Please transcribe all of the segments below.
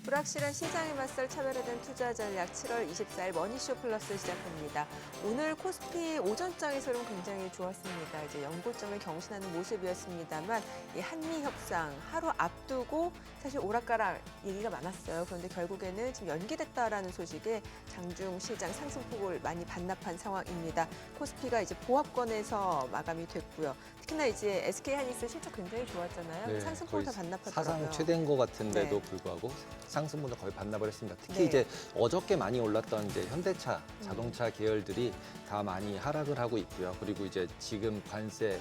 불확실한 시장에 맞설 차별화된 투자 전략 7월 24일 머니쇼 플러스 시작합니다. 오늘 코스피 오전장의 흐름 굉장히 좋았습니다. 이제 연고점을 경신하는 모습이었습니다만 이 한미 협상 하루 앞두고 사실 오락가락 얘기가 많았어요. 그런데 결국에는 지금 연기됐다라는 소식에 장중 시장 상승폭을 많이 반납한 상황입니다. 코스피가 이제 보합권에서 마감이 됐고요. 특히나 이제 SK하이닉스 실적 굉장히 좋았잖아요. 네, 상승폭을 다 반납하더라고요. 사상 최대인 것 같은데도 네. 불구하고 상승분을 거의 반납을 했습니다. 특히 네. 이제 어저께 많이 올랐던 이제 현대차, 자동차 계열들이 다 많이 하락을 하고 있고요. 그리고 이제 지금 관세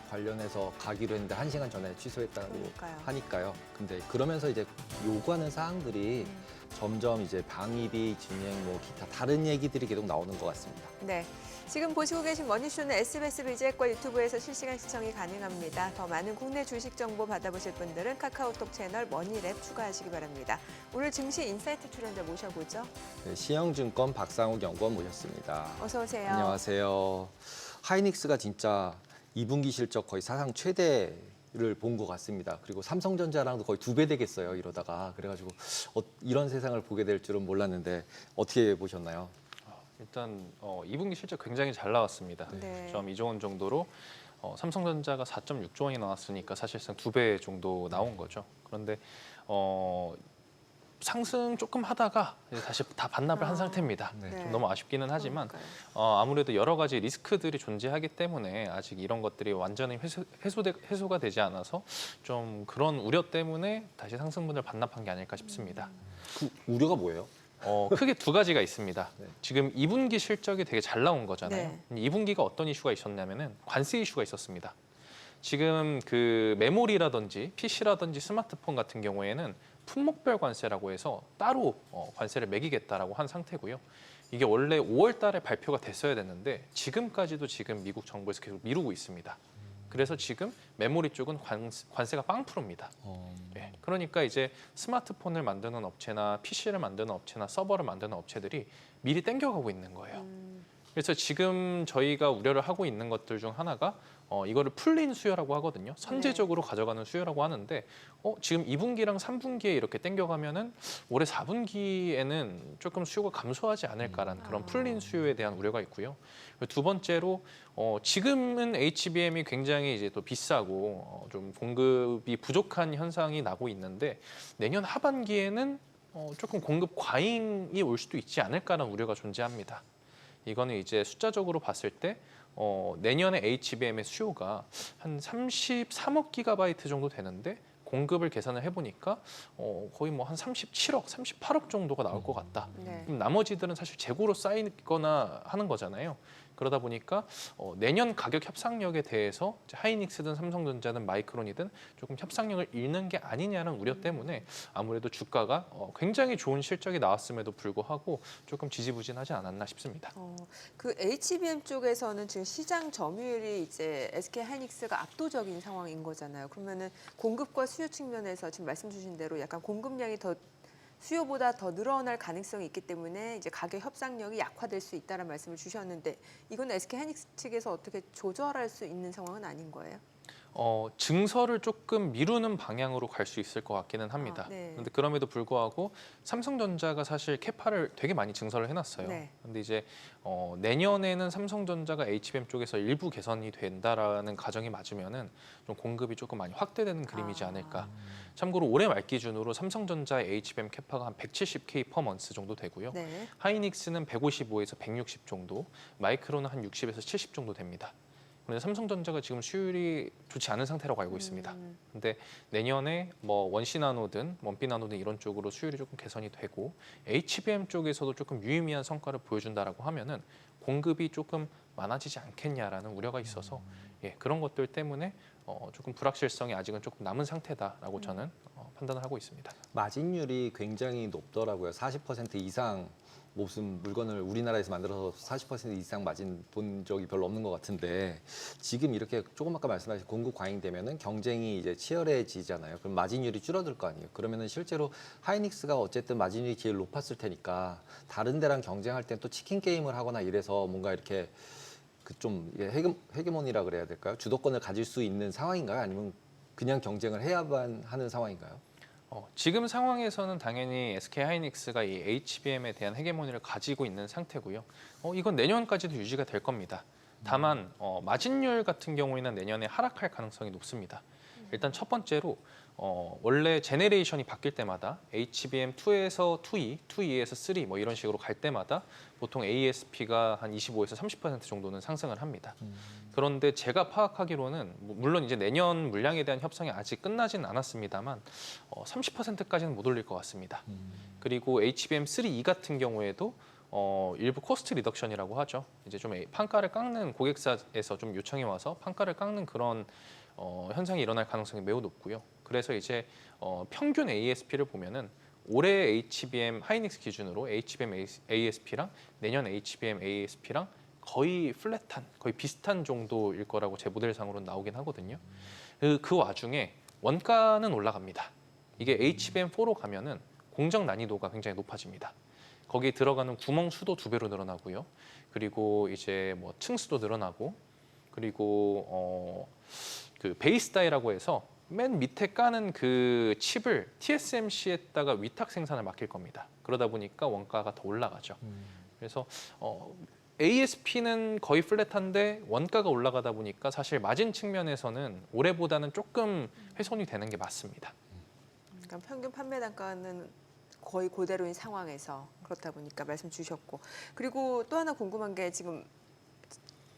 관련해서 가기로 했는데 1시간 전에 취소했다고 그러니까요. 하니까요. 근데 그러면서 이제 요구하는 사항들이 점점 이제 방위비, 진행, 뭐 기타 다른 얘기들이 계속 나오는 것 같습니다. 네. 지금 보시고 계신 머니쇼는 SBS 비즈액과 유튜브에서 실시간 시청이 가능합니다. 더 많은 국내 주식 정보 받아보실 분들은 카카오톡 채널 머니랩 추가하시기 바랍니다. 오늘 증시 인사이트 출연자 모셔보죠. 네, 시영증권 박상욱 연구원 모셨습니다. 어서 오세요. 안녕하세요. 하이닉스가 진짜 2분기 실적 거의 사상 최대를 본 것 같습니다. 그리고 삼성전자랑도 거의 2배 되겠어요, 이러다가. 그래가지고 이런 세상을 보게 될 줄은 몰랐는데 어떻게 보셨나요? 일단 2분기 실적 굉장히 잘 나왔습니다. 네. 2조 원 정도로 삼성전자가 4.6조 원이 나왔으니까 사실상 2배 정도 나온 거죠. 그런데 상승 조금 하다가 이제 다시 다 반납을 한 상태입니다. 네. 좀 너무 아쉽기는 하지만 그러니까요. 아무래도 여러 가지 리스크들이 존재하기 때문에 아직 이런 것들이 완전히 해소가 되지 않아서 좀 그런 우려 때문에 다시 상승분을 반납한 게 아닐까 싶습니다. 그 우려가 뭐예요? 크게 두 가지가 있습니다. 네. 지금 2분기 실적이 되게 잘 나온 거잖아요. 네. 2분기가 어떤 이슈가 있었냐면은 관세 이슈가 있었습니다. 지금 그 메모리라든지 PC라든지 스마트폰 같은 경우에는 품목별 관세라고 해서 따로 관세를 매기겠다라고 한 상태고요. 이게 원래 5월 달에 발표가 됐어야 됐는데 지금까지도 지금 미국 정부에서 계속 미루고 있습니다. 그래서 지금 메모리 쪽은 관세가 0%입니다. 예, 그러니까 이제 스마트폰을 만드는 업체나 PC를 만드는 업체나 서버를 만드는 업체들이 미리 땡겨가고 있는 거예요. 그래서 지금 저희가 우려를 하고 있는 것들 중 하나가 이거를 풀린 수요라고 하거든요. 선제적으로 가져가는 수요라고 하는데 지금 2분기랑 3분기에 이렇게 땡겨가면은 올해 4분기에는 조금 수요가 감소하지 않을까라는 그런 풀린 수요에 대한 우려가 있고요. 두 번째로 지금은 HBM이 굉장히 이제 또 비싸고 좀 공급이 부족한 현상이 나고 있는데 내년 하반기에는 조금 공급 과잉이 올 수도 있지 않을까라는 우려가 존재합니다. 이거는 이제 숫자적으로 봤을 때 내년에 HBM의 수요가 한 33억 기가바이트 정도 되는데 공급을 계산을 해보니까 거의 뭐 한 37억, 38억 정도가 나올 것 같다. 네. 그럼 나머지들은 사실 재고로 쌓이거나 하는 거잖아요. 그러다 보니까 내년 가격 협상력에 대해서 이제 하이닉스든 삼성전자든 마이크론이든 조금 협상력을 잃는 게 아니냐는 우려 때문에 아무래도 주가가 굉장히 좋은 실적이 나왔음에도 불구하고 조금 지지부진하지 않았나 싶습니다. 그 HBM 쪽에서는 지금 시장 점유율이 이제 SK하이닉스가 압도적인 상황인 거잖아요. 그러면은 공급과 수요 측면에서 지금 말씀 주신 대로 약간 공급량이 더 수요보다 더 늘어날 가능성이 있기 때문에 이제 가격 협상력이 약화될 수 있다는 말씀을 주셨는데 이건 SK하이닉스 측에서 어떻게 조절할 수 있는 상황은 아닌 거예요? 증설을 조금 미루는 방향으로 갈 수 있을 것 같기는 합니다. 네. 그런데 그럼에도 불구하고 삼성전자가 사실 캐파를 되게 많이 증설을 해놨어요. 네. 근데 이제 내년에는 삼성전자가 HBM 쪽에서 일부 개선이 된다라는 가정이 맞으면은 좀 공급이 조금 많이 확대되는 그림이지 않을까. 참고로 올해 말 기준으로 삼성전자의 HBM 캐파가 한 170K per month 정도 되고요. 네. 하이닉스는 155에서 160 정도, 마이크론은 한 60에서 70 정도 됩니다. 그런데 삼성전자가 지금 수율이 좋지 않은 상태라고 알고 있습니다. 근데 내년에 뭐 원C 나노든 원B 나노든 이런 쪽으로 수율이 조금 개선이 되고 HBM 쪽에서도 조금 유의미한 성과를 보여준다라고 하면은 공급이 조금 많아지지 않겠냐라는 우려가 있어서 예, 그런 것들 때문에 조금 불확실성이 아직은 조금 남은 상태다라고 저는 판단을 하고 있습니다. 마진율이 굉장히 높더라고요. 40% 이상 무슨 물건을 우리나라에서 만들어서 40% 이상 마진 본 적이 별로 없는 것 같은데 지금 이렇게 조금 아까 말씀하신 공급 과잉되면은 경쟁이 이제 치열해지잖아요. 그럼 마진율이 줄어들 거 아니에요. 그러면은 실제로 하이닉스가 어쨌든 마진율이 제일 높았을 테니까 다른 데랑 경쟁할 땐 또 치킨 게임을 하거나 이래서 뭔가 이렇게 그 좀 헤게모니라 그래야 될까요? 주도권을 가질 수 있는 상황인가요? 아니면 그냥 경쟁을 해야만 하는 상황인가요? 지금 상황에서는 당연히 SK 하이닉스가 이 HBM에 대한 헤게모니를 가지고 있는 상태고요. 이건 내년까지도 유지가 될 겁니다. 다만 마진율 같은 경우에는 내년에 하락할 가능성이 높습니다. 일단 첫 번째로 원래 제네레이션이 바뀔 때마다 HBM2에서 2E, 2E에서 3 뭐 이런 식으로 갈 때마다 보통 ASP가 한 25에서 30% 정도는 상승을 합니다. 그런데 제가 파악하기로는 물론 이제 내년 물량에 대한 협상이 아직 끝나진 않았습니다만 30%까지는 못 올릴 것 같습니다. 그리고 HBM3E 같은 경우에도 일부 코스트 리덕션이라고 하죠. 이제 좀 판가를 깎는 고객사에서 좀 요청이 와서 판가를 깎는 그런 현상이 일어날 가능성이 매우 높고요. 그래서 이제 평균 ASP를 보면은 올해 HBM 하이닉스 기준으로 HBM ASP랑 내년 HBM ASP랑 거의 플랫한, 거의 비슷한 정도일 거라고 제 모델상으로는 나오긴 하거든요. 그 와중에 원가는 올라갑니다. 이게 HBM4로 가면은 공정 난이도가 굉장히 높아집니다. 거기 들어가는 구멍 수도 2배로 늘어나고요. 그리고 이제 뭐 층수도 늘어나고, 그리고 그 베이스 다이라고 해서 맨 밑에 까는 그 칩을 TSMC에다가 위탁 생산을 맡길 겁니다. 그러다 보니까 원가가 더 올라가죠. 그래서 ASP는 거의 플랫한데 원가가 올라가다 보니까 사실 마진 측면에서는 올해보다는 조금 훼손이 되는 게 맞습니다. 그러니까 평균 판매 단가는 거의 그대로인 상황에서 그렇다 보니까 말씀 주셨고, 그리고 또 하나 궁금한 게 지금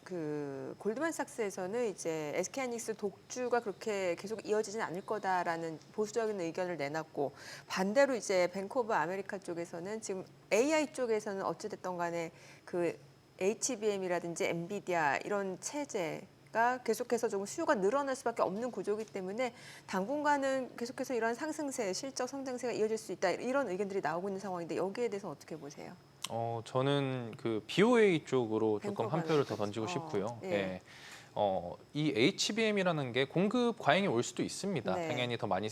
그 골드만삭스에서는 이제 SK하이닉스 독주가 그렇게 계속 이어지진 않을 거다라는 보수적인 의견을 내놨고, 반대로 이제 뱅크 오브 아메리카 쪽에서는 지금 AI 쪽에서는 어찌됐든 간에 그 HBM이라든지 엔비디아 이런 체제가 계속해서 좀 수요가 늘어날 수밖에 없는 구조이기 때문에 당분간은 계속해서 이런 상승세, 실적 성장세가 이어질 수 있다, 이런 의견들이 나오고 있는 상황인데 여기에 대해서 어떻게 보세요? 저는 그 BOA 쪽으로 조금 뱅커가 한 표를 더 아메리카죠. 던지고 싶고요. 예. 예. 이 HBM이라는 게 공급 과잉이 올 수도 있습니다. 네. 당연히 더 많이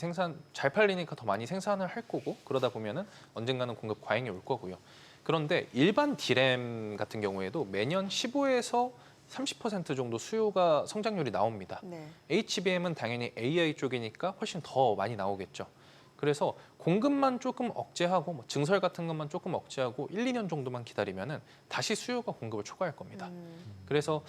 잘 팔리니까 더 많이 생산을 할 거고, 그러다 보면은 언젠가는 공급 과잉이 올 거고요. 그런데 일반 D램 같은 경우에도 매년 15에서 30% 정도 수요가 성장률이 나옵니다. 네. HBM은 당연히 AI 쪽이니까 훨씬 더 많이 나오겠죠. 그래서 공급만 조금 억제하고 뭐 증설 같은 것만 조금 억제하고 1, 2년 정도만 기다리면은 다시 수요가 공급을 초과할 겁니다. 그래서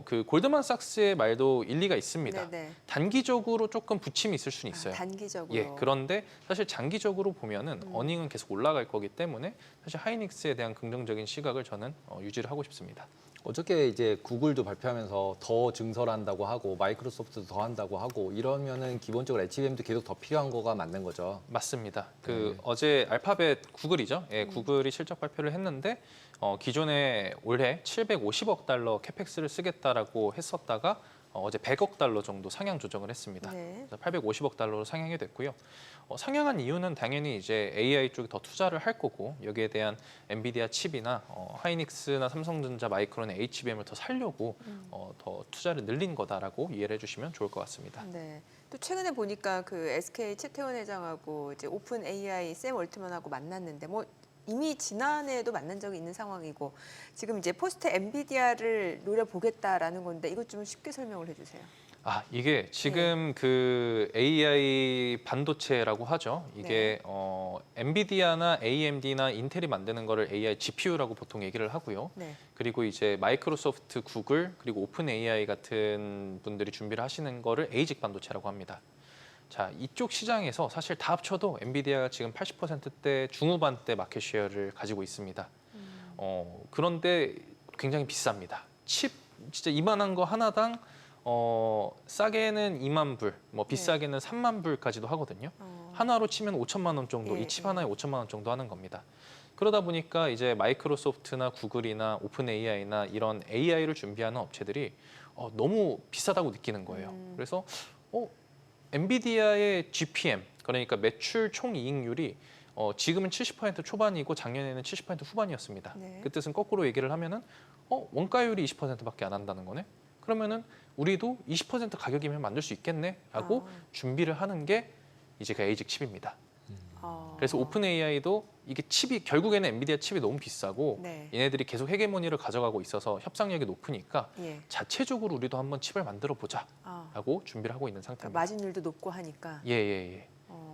그 골드만삭스의 말도 일리가 있습니다. 네네. 단기적으로 조금 부침이 있을 수는 있어요. 단기적으로. 예, 그런데 사실 장기적으로 보면은 어닝은 계속 올라갈 거기 때문에 사실 하이닉스에 대한 긍정적인 시각을 저는 유지를 하고 싶습니다. 어저께 이제 구글도 발표하면서 더 증설한다고 하고 마이크로소프트도 더 한다고 하고 이러면은 기본적으로 HBM도 계속 더 필요한 거가 맞는 거죠. 맞습니다. 어제 알파벳 구글이죠. 예, 구글이 실적 발표를 했는데 기존에 올해 750억 달러 캐펙스를 쓰겠다라고 했었다가 어제 100억 달러 정도 상향 조정을 했습니다. 네. 그래서 850억 달러로 상향이 됐고요. 상향한 이유는 당연히 이제 AI 쪽에 더 투자를 할 거고, 여기에 대한 엔비디아 칩이나 하이닉스나 삼성전자, 마이크론의 HBM을 더 살려고 더 투자를 늘린 거다라고 이해를 해주시면 좋을 것 같습니다. 네. 또 최근에 보니까 그 SK 최태원 회장하고 이제 오픈 AI 샘 올트먼하고 만났는데 뭐 이미 지난해에도 만난 적이 있는 상황이고, 지금 이제 포스트 엔비디아를 노려보겠다라는 건데 이것 좀 쉽게 설명을 해주세요. 이게 지금 그 AI 반도체라고 하죠. 이게 엔비디아나 AMD나 인텔이 만드는 거를 AI GPU라고 보통 얘기를 하고요. 네. 그리고 이제 마이크로소프트, 구글, 그리고 오픈 AI 같은 분들이 준비를 하시는 거를 에이직 반도체라고 합니다. 자, 이쪽 시장에서 사실 다 합쳐도 엔비디아가 지금 80%대 중후반대 마켓 쉐어를 가지고 있습니다. 그런데 굉장히 비쌉니다. 칩 진짜 이만한 거 하나당 싸게는 2만 불, 뭐 비싸게는 3만 불까지도 하거든요. 하나로 치면 5천만 원 정도, 예, 이 칩 하나에 5천만 원 정도 하는 겁니다. 그러다 보니까 이제 마이크로소프트나 구글이나 오픈 AI나 이런 AI를 준비하는 업체들이 너무 비싸다고 느끼는 거예요. 그래서 엔비디아의 GPM, 그러니까 매출 총이익률이 지금은 70% 초반이고 작년에는 70% 후반이었습니다. 네. 그 뜻은 거꾸로 얘기를 하면은 원가율이 20%밖에 안 한다는 거네. 그러면은 우리도 20% 가격이면 만들 수 있겠네라고 준비를 하는 게 이제 그 에이직 칩입니다. 그래서 오픈 AI도 이게 칩이 결국에는 엔비디아 칩이 너무 비싸고 네. 얘네들이 계속 헤게모니를 가져가고 있어서 협상력이 높으니까 예. 자체적으로 우리도 한번 칩을 만들어 보자라고 준비를 하고 있는 그러니까 상태입니다. 마진율도 높고 하니까. 예.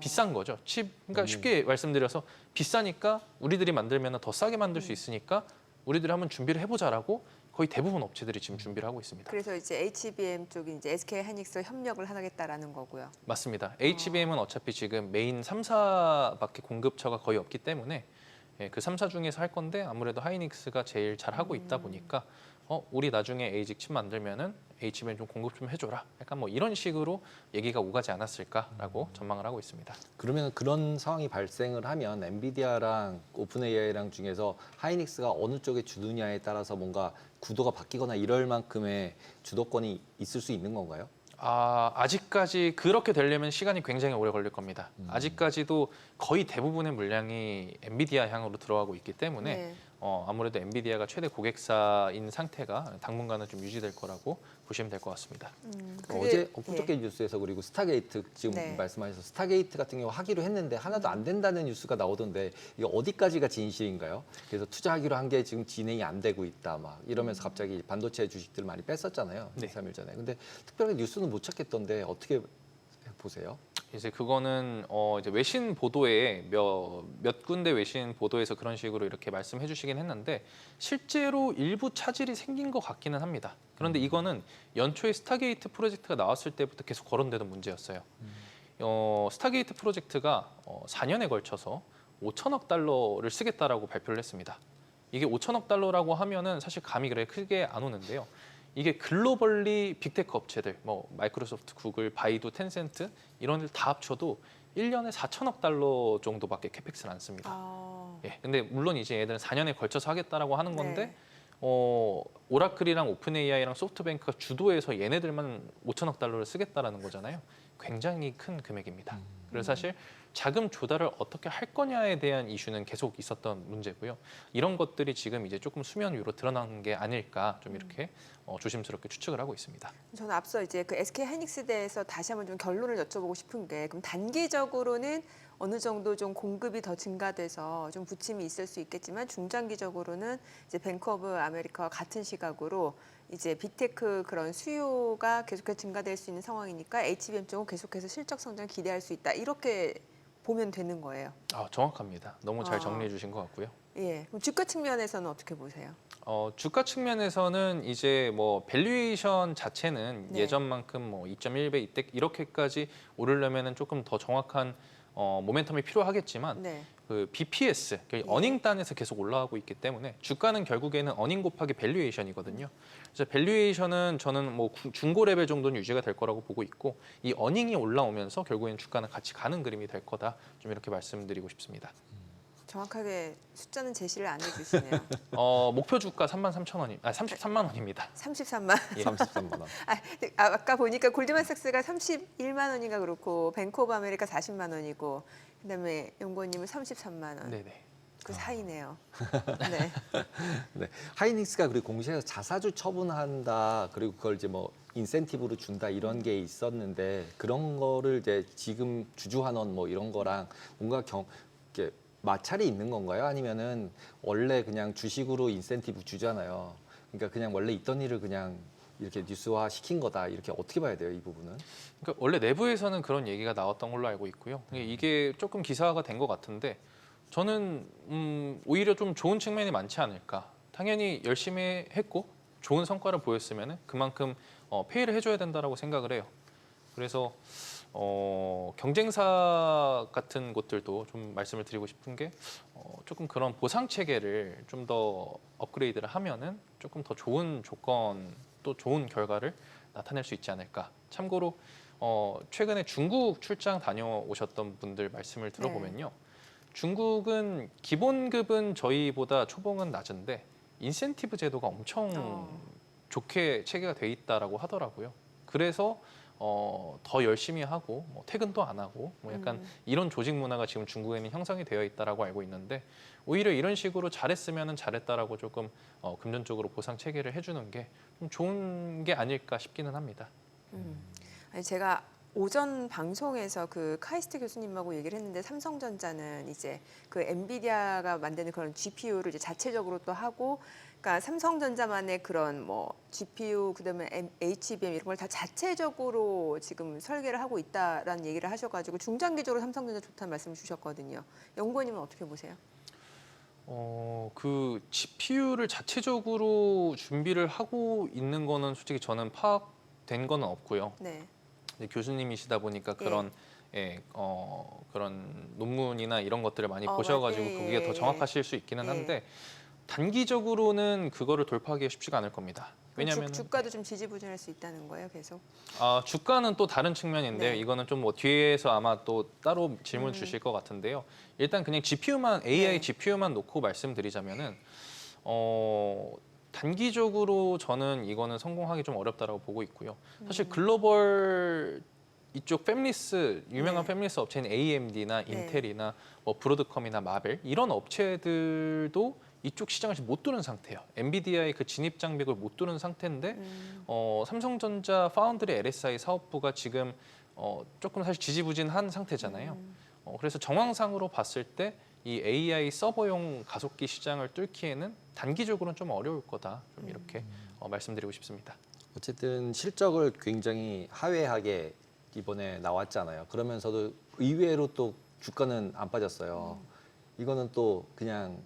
비싼 거죠. 칩, 그러니까 쉽게 말씀드려서 비싸니까 우리들이 만들면 더 싸게 만들 수 있으니까 우리들이 한번 준비를 해보자라고 거의 대부분 업체들이 지금 준비를 하고 있습니다. 그래서 이제 HBM 쪽이 이제 SK 하이닉스와 협력을 하겠다라는 거고요. 맞습니다. HBM은 어차피 지금 메인 3사밖에 공급처가 거의 없기 때문에 예, 그 3사 중에서 할 건데 아무래도 하이닉스가 제일 잘 하고 있다 보니까 우리 나중에 에이직 칩 만들면은 HBM 좀 공급 좀 해줘라. 약간 뭐 이런 식으로 얘기가 오가지 않았을까라고 전망을 하고 있습니다. 그러면 그런 상황이 발생을 하면 엔비디아랑 오픈 AI랑 중에서 하이닉스가 어느 쪽에 주느냐에 따라서 뭔가 구도가 바뀌거나 이럴 만큼의 주도권이 있을 수 있는 건가요? 아직까지 그렇게 되려면 시간이 굉장히 오래 걸릴 겁니다. 아직까지도 거의 대부분의 물량이 엔비디아 향으로 들어가고 있기 때문에 네. 아무래도 엔비디아가 최대 고객사인 상태가 당분간은 좀 유지될 거라고 보시면 될 것 같습니다. 어제 엊그저께 뉴스에서 그리고 스타게이트 지금 네. 말씀하셔서 스타게이트 같은 경우 하기로 했는데 하나도 안 된다는 뉴스가 나오던데 이게 어디까지가 진실인가요? 그래서 투자하기로 한 게 지금 진행이 안 되고 있다 막 이러면서 갑자기 반도체 주식들 많이 뺐었잖아요. 네. 2, 3일 전에. 근데 특별하게 뉴스는 못 찾겠던데 어떻게 보세요? 이제 그거는 이제 외신 보도에 몇 군데 외신 보도에서 그런 식으로 이렇게 말씀해 주시긴 했는데 실제로 일부 차질이 생긴 것 같기는 합니다. 그런데 이거는 연초에 스타게이트 프로젝트가 나왔을 때부터 계속 거론되던 문제였어요. 스타게이트 프로젝트가 4년에 걸쳐서 5천억 달러를 쓰겠다라고 발표를 했습니다. 이게 5천억 달러라고 하면은 사실 감이 그렇게 크게 안 오는데요. 이게 글로벌리 빅테크 업체들, 뭐 마이크로소프트, 구글, 바이두, 텐센트 이런 들 다 합쳐도 1년에 4천억 달러 정도밖에 캐펙스를 안 씁니다. 예, 근데 물론 이제 얘들은 4년에 걸쳐서 하겠다라고 하는 건데 네. 오라클이랑 오픈 AI랑 소프트뱅크가 주도해서 얘네들만 5천억 달러를 쓰겠다라는 거잖아요. 굉장히 큰 금액입니다. 그래서 사실 자금 조달을 어떻게 할 거냐에 대한 이슈는 계속 있었던 문제고요. 이런 것들이 지금 이제 조금 수면 위로 드러난 게 아닐까 좀 이렇게 조심스럽게 추측을 하고 있습니다. 저는 앞서 이제 그 SK 하이닉스에 대해서 다시 한번 좀 결론을 여쭤보고 싶은 게 그럼 단기적으로는 어느 정도 좀 공급이 더 증가돼서 좀 부침이 있을 수 있겠지만 중장기적으로는 이제 뱅크 오브 아메리카와 같은 시각으로 이제 빅테크 그런 수요가 계속해서 증가될 수 있는 상황이니까 HBM 쪽은 계속해서 실적 성장 기대할 수 있다. 이렇게 보면 되는 거예요. 정확합니다. 너무 잘 아. 정리해 주신 것 같고요. 예. 그럼 주가 측면에서는 어떻게 보세요? 주가 측면에서는 이제 뭐 밸류에이션 자체는 네. 예전만큼 뭐 2.1배 이때 이렇게까지 오르려면은 조금 더 정확한 모멘텀이 필요하겠지만 네. 그 BPS, 어닝단에서 계속 올라가고 있기 때문에 주가는 결국에는 어닝 곱하기 밸류에이션이거든요. 그래서 밸류에이션은 저는 뭐 중고 레벨 정도는 유지가 될 거라고 보고 있고 이 어닝이 올라오면서 결국에는 주가는 같이 가는 그림이 될 거다. 좀 이렇게 말씀드리고 싶습니다. 정확하게 숫자는 제시를 안 해주시네요. 목표 주가 33,000원이 33만 원입니다. 33만. 예. 33만 원. 아까 보니까 골드만삭스가 31만 원인가 그렇고 뱅크 오브 아메리카 40만 원이고 그다음에 연구원님은 33만 원. 네네. 그 사이네요. 네. 네. 하이닉스가 그리고 공시에서 자사주 처분한다 그리고 그걸 이제 뭐 인센티브로 준다 이런 게 있었는데 그런 거를 이제 지금 주주환원 뭐 이런 거랑 뭔가 이렇게 마찰이 있는 건가요? 아니면은 원래 그냥 주식으로 인센티브 주잖아요. 그러니까 그냥 원래 있던 일을 그냥 이렇게 뉴스화 시킨 거다 이렇게 어떻게 봐야 돼요 이 부분은? 그러니까 원래 내부에서는 그런 얘기가 나왔던 걸로 알고 있고요. 이게 조금 기사화가 된 것 같은데 저는 오히려 좀 좋은 측면이 많지 않을까. 당연히 열심히 했고 좋은 성과를 보였으면 그만큼 페이를 해줘야 된다라고 생각을 해요. 그래서 경쟁사 같은 곳들도 좀 말씀을 드리고 싶은 게 조금 그런 보상 체계를 좀 더 업그레이드를 하면은 조금 더 좋은 조건 또 좋은 결과를 나타낼 수 있지 않을까. 참고로 최근에 중국 출장 다녀오셨던 분들 말씀을 들어보면요. 중국은 기본급은 저희보다 초봉은 낮은데 인센티브 제도가 엄청 좋게 체계가 돼 있다라고 하더라고요. 그래서 더 열심히 하고 퇴근도 안 하고 뭐 약간 이런 조직 문화가 지금 중국에는 형성이 되어 있다라고 알고 있는데 오히려 이런 식으로 잘했으면 잘했다라고 조금 금전적으로 보상 체계를 해주는 게 좀 좋은 게 아닐까 싶기는 합니다. 아니 제가 오전 방송에서 그 카이스트 교수님하고 얘기를 했는데 삼성전자는 이제 그 엔비디아가 만드는 그런 GPU를 이제 자체적으로 또 하고, 그러니까 삼성전자만의 그런 뭐 GPU 그다음에 HBM 이런 걸 다 자체적으로 지금 설계를 하고 있다라는 얘기를 하셔가지고 중장기적으로 삼성전자 좋다는 말씀을 주셨거든요. 연구원님은 어떻게 보세요? 그 GPU를 자체적으로 준비를 하고 있는 거는 솔직히 저는 파악된 거는 없고요. 네. 이제 교수님이시다 보니까 그런 그런 논문이나 이런 것들을 많이 보셔가지고 그게 더 정확하실 수 있기는 한데 단기적으로는 그거를 돌파하기가 쉽지가 않을 겁니다. 왜냐하면 주가도 좀 지지부진할 수 있다는 거예요, 계속. 주가는 또 다른 측면인데요. 네. 이거는 좀 뭐 뒤에서 아마 또 따로 질문 주실 것 같은데요. 일단 그냥 GPU만 AI 네. GPU만 놓고 말씀드리자면은 단기적으로 저는 이거는 성공하기 좀 어렵다라고 보고 있고요. 사실 글로벌 이쪽 팹리스 유명한 네. 팹리스 업체인 AMD나 네. 인텔이나 뭐 브로드컴이나 마벨 이런 업체들도 이쪽 시장을 지금 못 뚫은 상태예요. 엔비디아의 그 진입 장벽을 못 뚫은 상태인데 삼성전자 파운드리 LSI 사업부가 지금 조금 사실 지지부진한 상태잖아요. 그래서 정황상으로 봤을 때 이 AI 서버용 가속기 시장을 뚫기에는 단기적으로는 좀 어려울 거다. 좀 이렇게 말씀드리고 싶습니다. 어쨌든 실적을 굉장히 하회하게 이번에 나왔잖아요. 그러면서도 의외로 또 주가는 안 빠졌어요. 이거는 또 그냥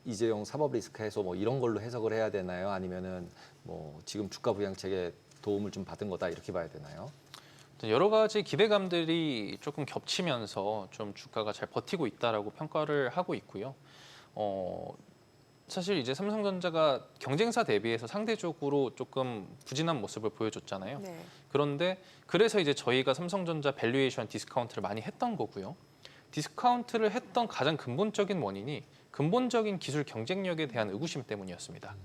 이재용 사법 리스크해서 뭐 이런 걸로 해석을 해야 되나요? 아니면은 뭐 지금 주가 부양책에 도움을 좀 받은 거다 이렇게 봐야 되나요? 여러 가지 기대감들이 조금 겹치면서 좀 주가가 잘 버티고 있다라고 평가를 하고 있고요. 사실 이제 삼성전자가 경쟁사 대비해서 상대적으로 조금 부진한 모습을 보여줬잖아요. 네. 그런데 그래서 이제 저희가 삼성전자 밸류에이션 디스카운트를 많이 했던 거고요. 디스카운트를 했던 가장 근본적인 원인이 근본적인 기술 경쟁력에 대한 의구심 때문이었습니다.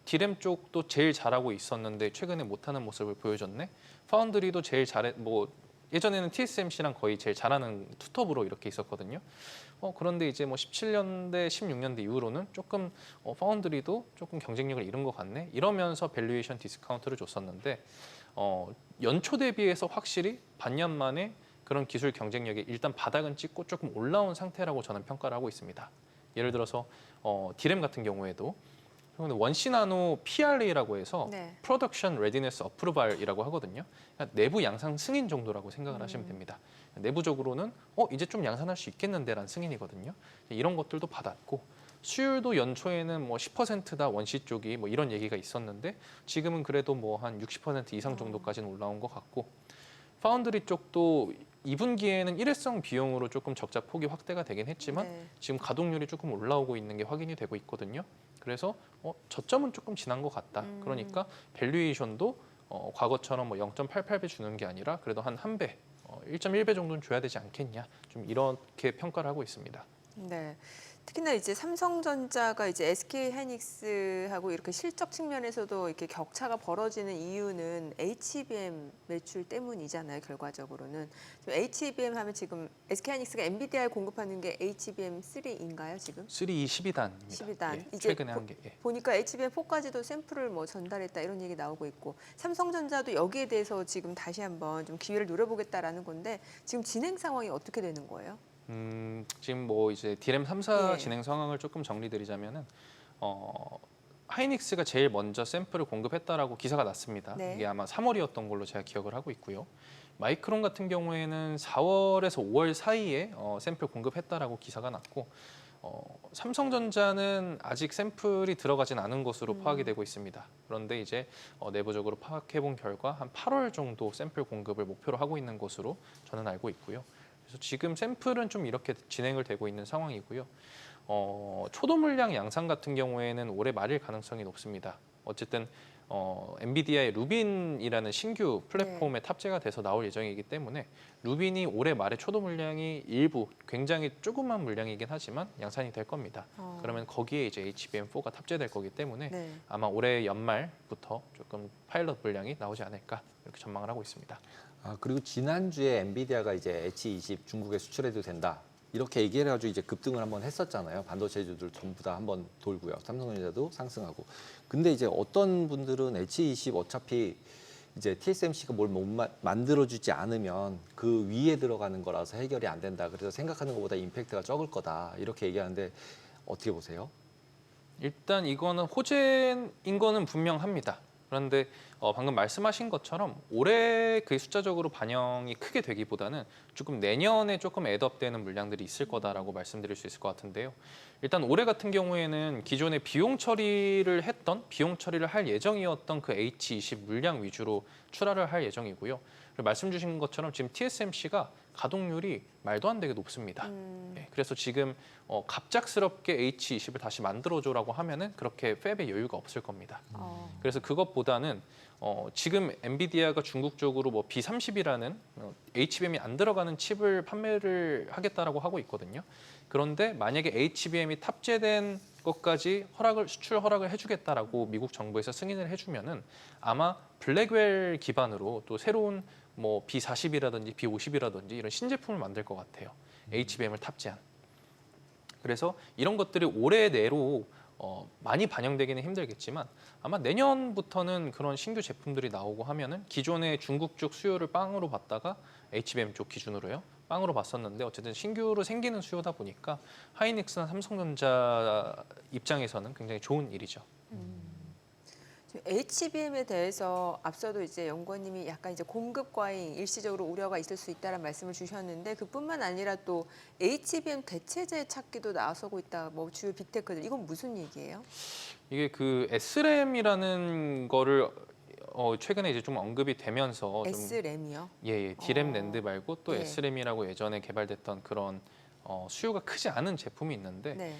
디램 쪽도 제일 잘하고 있었는데 최근에 못하는 모습을 보여줬네. 파운드리도 제일 잘해 뭐 예전에는 TSMC랑 거의 제일 잘하는 투톱으로 이렇게 있었거든요. 그런데 이제 뭐 17년대, 16년대 이후로는 조금 파운드리도 조금 경쟁력을 잃은 것 같네. 이러면서 밸류에이션 디스카운트를 줬었는데 연초 대비해서 확실히 반년 만에 그런 기술 경쟁력이 일단 바닥은 찍고 조금 올라온 상태라고 저는 평가를 하고 있습니다. 예를 들어서 디램 같은 경우에도 원시 나노 PRA라고 해서 네. Production Readiness Approval이라고 하거든요. 그러니까 내부 양산 승인 정도라고 생각을 하시면 됩니다. 내부적으로는 이제 좀 양산할 수 있겠는데라는 승인이거든요. 이런 것들도 받았고 수율도 연초에는 뭐 10%다 원시 쪽이 뭐 이런 얘기가 있었는데 지금은 그래도 뭐 한 60% 이상 정도까지는 올라온 것 같고 파운드리 쪽도 2분기에는 일회성 비용으로 조금 적자 폭이 확대가 되긴 했지만 네. 지금 가동률이 조금 올라오고 있는 게 확인이 되고 있거든요. 그래서 저점은 조금 지난 것 같다. 그러니까 밸류에이션도 과거처럼 뭐 0.88배 주는 게 아니라 그래도 한 배, 1.1배 정도는 줘야 되지 않겠냐. 좀 이렇게 평가를 하고 있습니다. 네. 특히나 이제 삼성전자가 이제 SK 하이닉스하고 이렇게 실적 측면에서도 이렇게 격차가 벌어지는 이유는 HBM 매출 때문이잖아요, 결과적으로는. 지금 HBM 하면 지금 SK 하이닉스가 엔비디아에 공급하는 게 HBM3인가요, 지금? 3 12단입니다. 12단. 예, 이제 최근에 한 게. 예. 보니까 HBM4까지도 샘플을 뭐 전달했다 이런 얘기 나오고 있고 삼성전자도 여기에 대해서 지금 다시 한번 좀 기회를 노려보겠다라는 건데 지금 진행 상황이 어떻게 되는 거예요? 지금 뭐 이제 디램 3사 예. 진행 상황을 조금 정리드리자면은 하이닉스가 제일 먼저 샘플을 공급했다라고 기사가 났습니다. 네. 이게 아마 3월이었던 걸로 제가 기억을 하고 있고요. 마이크론 같은 경우에는 4월에서 5월 사이에 샘플 공급했다라고 기사가 났고 삼성전자는 아직 샘플이 들어가진 않은 것으로 파악이 되고 있습니다. 그런데 이제 내부적으로 파악해본 결과 한 8월 정도 샘플 공급을 목표로 하고 있는 것으로 저는 알고 있고요. 그래서 지금 샘플은 좀 이렇게 진행을 되고 있는 상황이고요. 초도 물량 양산 같은 경우에는 올해 말일 가능성이 높습니다. 어쨌든 엔비디아의 루빈이라는 신규 플랫폼에 탑재가 돼서 나올 예정이기 때문에 루빈이 올해 말에 초도 물량이 일부 굉장히 조그만 물량이긴 하지만 양산이 될 겁니다. 그러면 거기에 이제 HBM4가 탑재될 거기 때문에 네. 아마 올해 연말부터 조금 파일럿 물량이 나오지 않을까 이렇게 전망을 하고 있습니다. 그리고 지난주에 엔비디아가 이제 H20 중국에 수출해도 된다. 이렇게 얘기를 해가지고 이제 급등을 한번 했었잖아요. 반도체주들 전부 다 한번 돌고요. 삼성전자도 상승하고. 근데 이제 어떤 분들은 H20 어차피 이제 TSMC가 뭘 못 만들어주지 않으면 그 위에 들어가는 거라서 해결이 안 된다. 그래서 생각하는 것보다 임팩트가 적을 거다. 이렇게 얘기하는데 어떻게 보세요? 일단 이거는 호재인 거는 분명합니다. 그런데 방금 말씀하신 것처럼 올해 그 숫자적으로 반영이 크게 되기보다는 조금 내년에 조금 애드업되는 물량들이 있을 거다라고 말씀드릴 수 있을 것 같은데요. 일단 올해 같은 경우에는 기존에 비용 처리를 할 예정이었던 그 H20 물량 위주로 출하를 할 예정이고요. 그리고 말씀 주신 것처럼 지금 TSMC가 가동률이 말도 안 되게 높습니다. 네, 그래서 지금 갑작스럽게 H20을 다시 만들어줘라고 하면은 그렇게 팹에 여유가 없을 겁니다. 그래서 그것보다는 지금 엔비디아가 중국 쪽으로 뭐 B30이라는 HBM이 안 들어가는 칩을 판매를 하겠다라고 하고 있거든요. 그런데 만약에 HBM이 탑재된 것까지 수출 허락을 해주겠다라고 미국 정부에서 승인을 해주면은 아마 블랙웰 기반으로 또 새로운 뭐 B40이라든지 B50이라든지 이런 신제품을 만들 것 같아요. HBM을 탑재한. 그래서 이런 것들이 올해 내로 많이 반영되기는 힘들겠지만 아마 내년부터는 그런 신규 제품들이 나오고 하면은 기존의 중국 쪽 수요를 빵으로 받다가 HBM 쪽 기준으로요. 빵으로 봤었는데 어쨌든 신규로 생기는 수요다 보니까 하이닉스나 삼성전자 입장에서는 굉장히 좋은 일이죠. HBM에 대해서 앞서도 이제 연구원님이 약간 이제 공급 과잉 일시적으로 우려가 있을 수 있다는 말씀을 주셨는데 그뿐만 아니라 또 HBM 대체재 찾기도 나서고 있다. 뭐 주요 빅테크들 이건 무슨 얘기예요? 이게 그 SRAM이라는 거를 최근에 이제 좀 언급이 되면서 SRAM이요? 예, D램 낸드 말고 또 예. SRAM이라고 예전에 개발됐던 그런 수요가 크지 않은 제품이 있는데 네.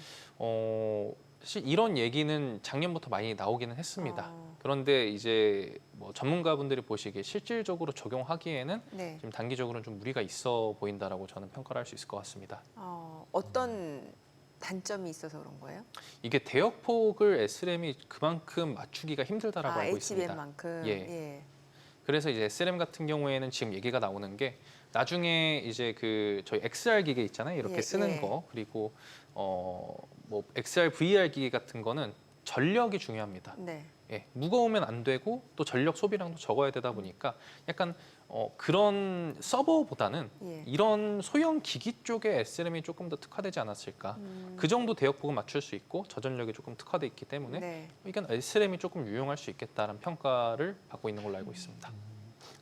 사실 이런 얘기는 작년부터 많이 나오기는 했습니다. 어. 그런데 이제 뭐 전문가분들이 보시기에 실질적으로 적용하기에는 네. 지금 단기적으로는 좀 무리가 있어 보인다라고 저는 평가를 할 수 있을 것 같습니다. 어떤 단점이 있어서 그런 거예요? 이게 대역폭을 SRAM이 그만큼 맞추기가 힘들다라고 알고 있습니다. HBM만큼. 예. 예. 그래서 이제 SRAM 같은 경우에는 지금 얘기가 나오는 게 나중에 이제 그 저희 XR 기계 있잖아요. 이렇게 예, 쓰는 예. 거 그리고 뭐 XR, VR 기계 같은 거는 전력이 중요합니다. 네. 예, 무거우면 안 되고 또 전력 소비량도 적어야 되다 보니까 약간 그런 서버보다는 예. 이런 소형 기기 쪽에 SRAM이 조금 더 특화되지 않았을까. 그 정도 대역폭은 맞출 수 있고 저전력이 조금 특화돼 있기 때문에 네. 이건 SRAM이 조금 유용할 수 있겠다는 평가를 받고 있는 걸로 알고 있습니다.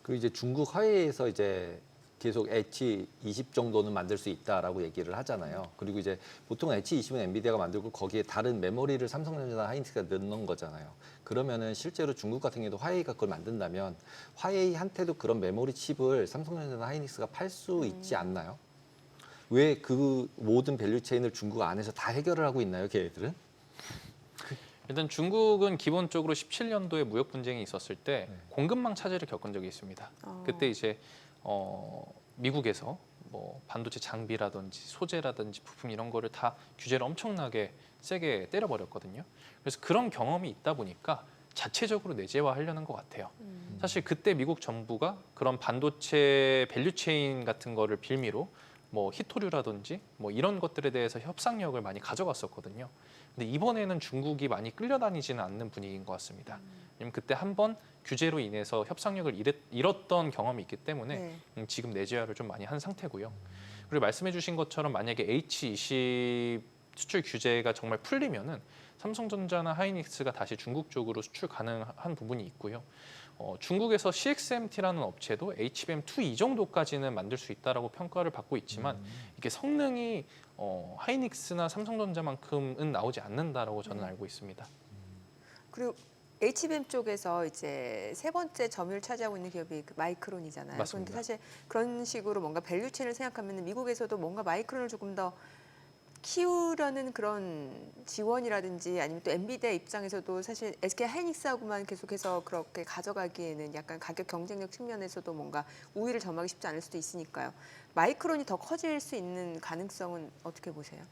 그리고 이제 중국 화웨이에서 이제 계속 H20 정도는 만들 수 있다라고 얘기를 하잖아요. 그리고 이제 보통 H20은 엔비디아가 만들고 거기에 다른 메모리를 삼성전자나 하이닉스가 넣는 거잖아요. 그러면은 실제로 중국 같은 경우도 화웨이가 그걸 만든다면 화웨이한테도 그런 메모리 칩을 삼성전자나 하이닉스가 팔 수 있지 않나요? 왜 그 모든 밸류 체인을 중국 안에서 다 해결을 하고 있나요, 걔네들은? 일단 중국은 기본적으로 17년도에 무역 분쟁이 있었을 때 네. 공급망 차질을 겪은 적이 있습니다. 그때 이제 미국에서 뭐 반도체 장비라든지 소재라든지 부품 이런 거를 다 규제를 엄청나게 세게 때려버렸거든요. 그래서 그런 경험이 있다 보니까 자체적으로 내재화하려는 것 같아요. 사실 그때 미국 정부가 그런 반도체 밸류체인 같은 거를 빌미로 뭐 히토류라든지 뭐 이런 것들에 대해서 협상력을 많이 가져갔었거든요. 근데 이번에는 중국이 많이 끌려다니지는 않는 분위기인 것 같습니다. 왜냐면 그때 한번 규제로 인해서 협상력을 잃었던 경험이 있기 때문에 네. 지금 내재화를 좀 많이 한 상태고요. 그리고 말씀해주신 것처럼 만약에 H20 수출 규제가 정말 풀리면은 삼성전자나 하이닉스가 다시 중국 쪽으로 수출 가능한 부분이 있고요. 중국에서 CXMT라는 업체도 HBM2 이 정도까지는 만들 수 있다라고 평가를 받고 있지만 이게 성능이 하이닉스나 삼성전자만큼은 나오지 않는다라고 저는 알고 있습니다. 그리고 HBM 쪽에서 이제 세 번째 점유율 차지하고 있는 기업이 그 마이크론이잖아요. 맞습니다. 그런데 사실 그런 식으로 뭔가 밸류체인을 생각하면 미국에서도 뭔가 마이크론을 조금 더 키우려는 그런 지원이라든지 아니면 또 엔비디아 입장에서도 사실 SK 하이닉스하고만 계속해서 그렇게 가져가기에는 약간 가격 경쟁력 측면에서도 뭔가 우위를 점하기 쉽지 않을 수도 있으니까요. 마이크론이 더 커질 수 있는 가능성은 어떻게 보세요?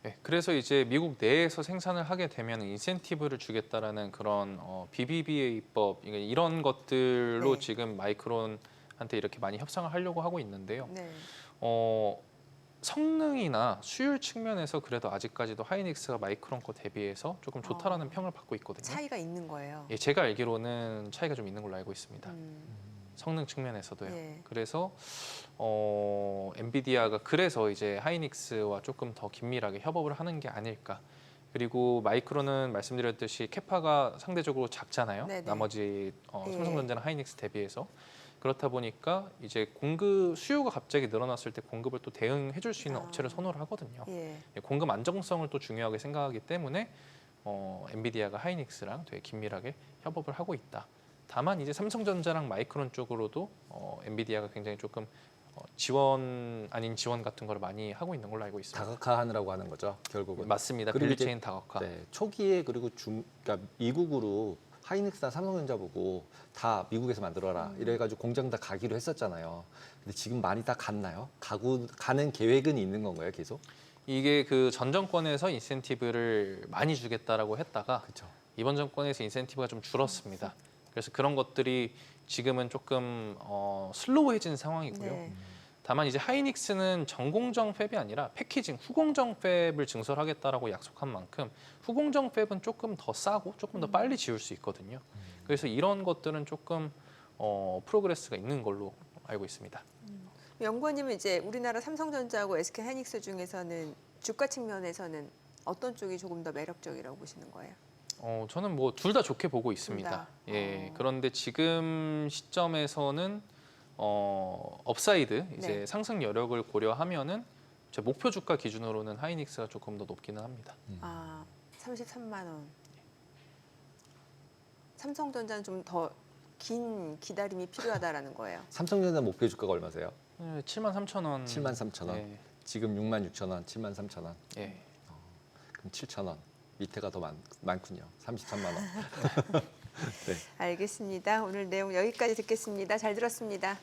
네, 그래서 이제 미국 내에서 생산을 하게 되면 인센티브를 주겠다라는 그런 BBBA법 이런 것들로 네. 지금 마이크론한테 이렇게 많이 협상을 하려고 하고 있는데요. 네. 성능이나 수율 측면에서 그래도 아직까지도 하이닉스가 마이크론 거 대비해서 조금 좋다라는 평을 받고 있거든요. 차이가 있는 거예요. 예, 제가 알기로는 차이가 좀 있는 걸로 알고 있습니다. 음, 성능 측면에서도요. 예. 그래서 엔비디아가 그래서 이제 하이닉스와 조금 더 긴밀하게 협업을 하는 게 아닐까. 그리고 마이크론은 말씀드렸듯이 캐파가 상대적으로 작잖아요. 네네. 나머지 예. 삼성전자나 하이닉스 대비해서. 그렇다 보니까 이제 수요가 갑자기 늘어났을 때 공급을 또 대응해줄 수 있는 아. 업체를 선호를 하거든요. 예. 공급 안정성을 또 중요하게 생각하기 때문에 엔비디아가 하이닉스랑 되게 긴밀하게 협업을 하고 있다. 다만 이제 삼성전자랑 마이크론 쪽으로도 엔비디아가 굉장히 조금 지원 아닌 지원 같은 걸 많이 하고 있는 걸로 알고 있습니다. 다각화하느라고 하는 거죠, 결국은. 맞습니다. 그리고 이제- 밸류체인 다각화. 네, 초기에 그리고 그러니까 미국으로 하이닉스나 삼성전자 보고 다 미국에서 만들어라 이래가지고 공장 다 가기로 했었잖아요. 근데 지금 많이 다 갔나요? 가는 계획은 있는 건가요, 계속? 이게 그 전 정권에서 인센티브를 많이 주겠다라고 했다가 그렇죠. 이번 정권에서 인센티브가 좀 줄었습니다. 그래서 그런 것들이 지금은 조금 슬로우해진 상황이고요. 네. 다만 이제 하이닉스는 전공정 팹이 아니라 패키징 후공정 팹을 증설하겠다라고 약속한 만큼 후공정 팹은 조금 더 싸고 조금 더 빨리 지을 수 있거든요. 그래서 이런 것들은 조금 프로그레스가 있는 걸로 알고 있습니다. 연구원님은 이제 우리나라 삼성전자하고 SK 하이닉스 중에서는 주가 측면에서는 어떤 쪽이 조금 더 매력적이라고 보시는 거예요? 저는 뭐 둘 다 좋게 보고 있습니다. 다. 예. 그런데 지금 시점에서는 업사이드 이제 네. 상승 여력을 고려하면은 제 목표 주가 기준으로는 하이닉스가 조금 더 높기는 합니다. 아, 33만 원. 삼성전자는 좀 더 긴 기다림이 필요하다라는 거예요. 삼성전자 목표 주가가 얼마세요? 73,000원. 73,000원. 예. 지금 66,000원, 73,000원. 예. 그럼 7,000원. 밑에가 더 많군요. 33만 원. 네. 알겠습니다. 오늘 내용 여기까지 듣겠습니다. 잘 들었습니다.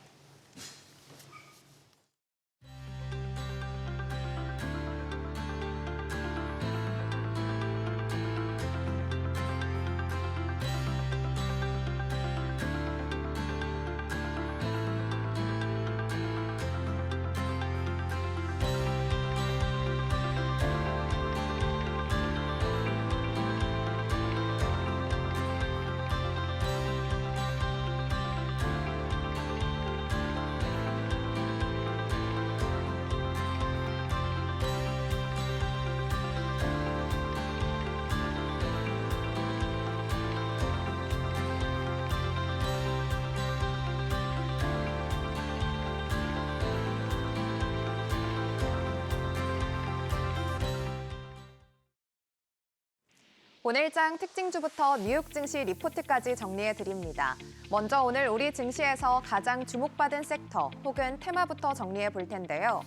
오늘장 특징주부터 뉴욕 증시 리포트까지 정리해 드립니다. 먼저 오늘 우리 증시에서 가장 주목받은 섹터 혹은 테마부터 정리해 볼 텐데요.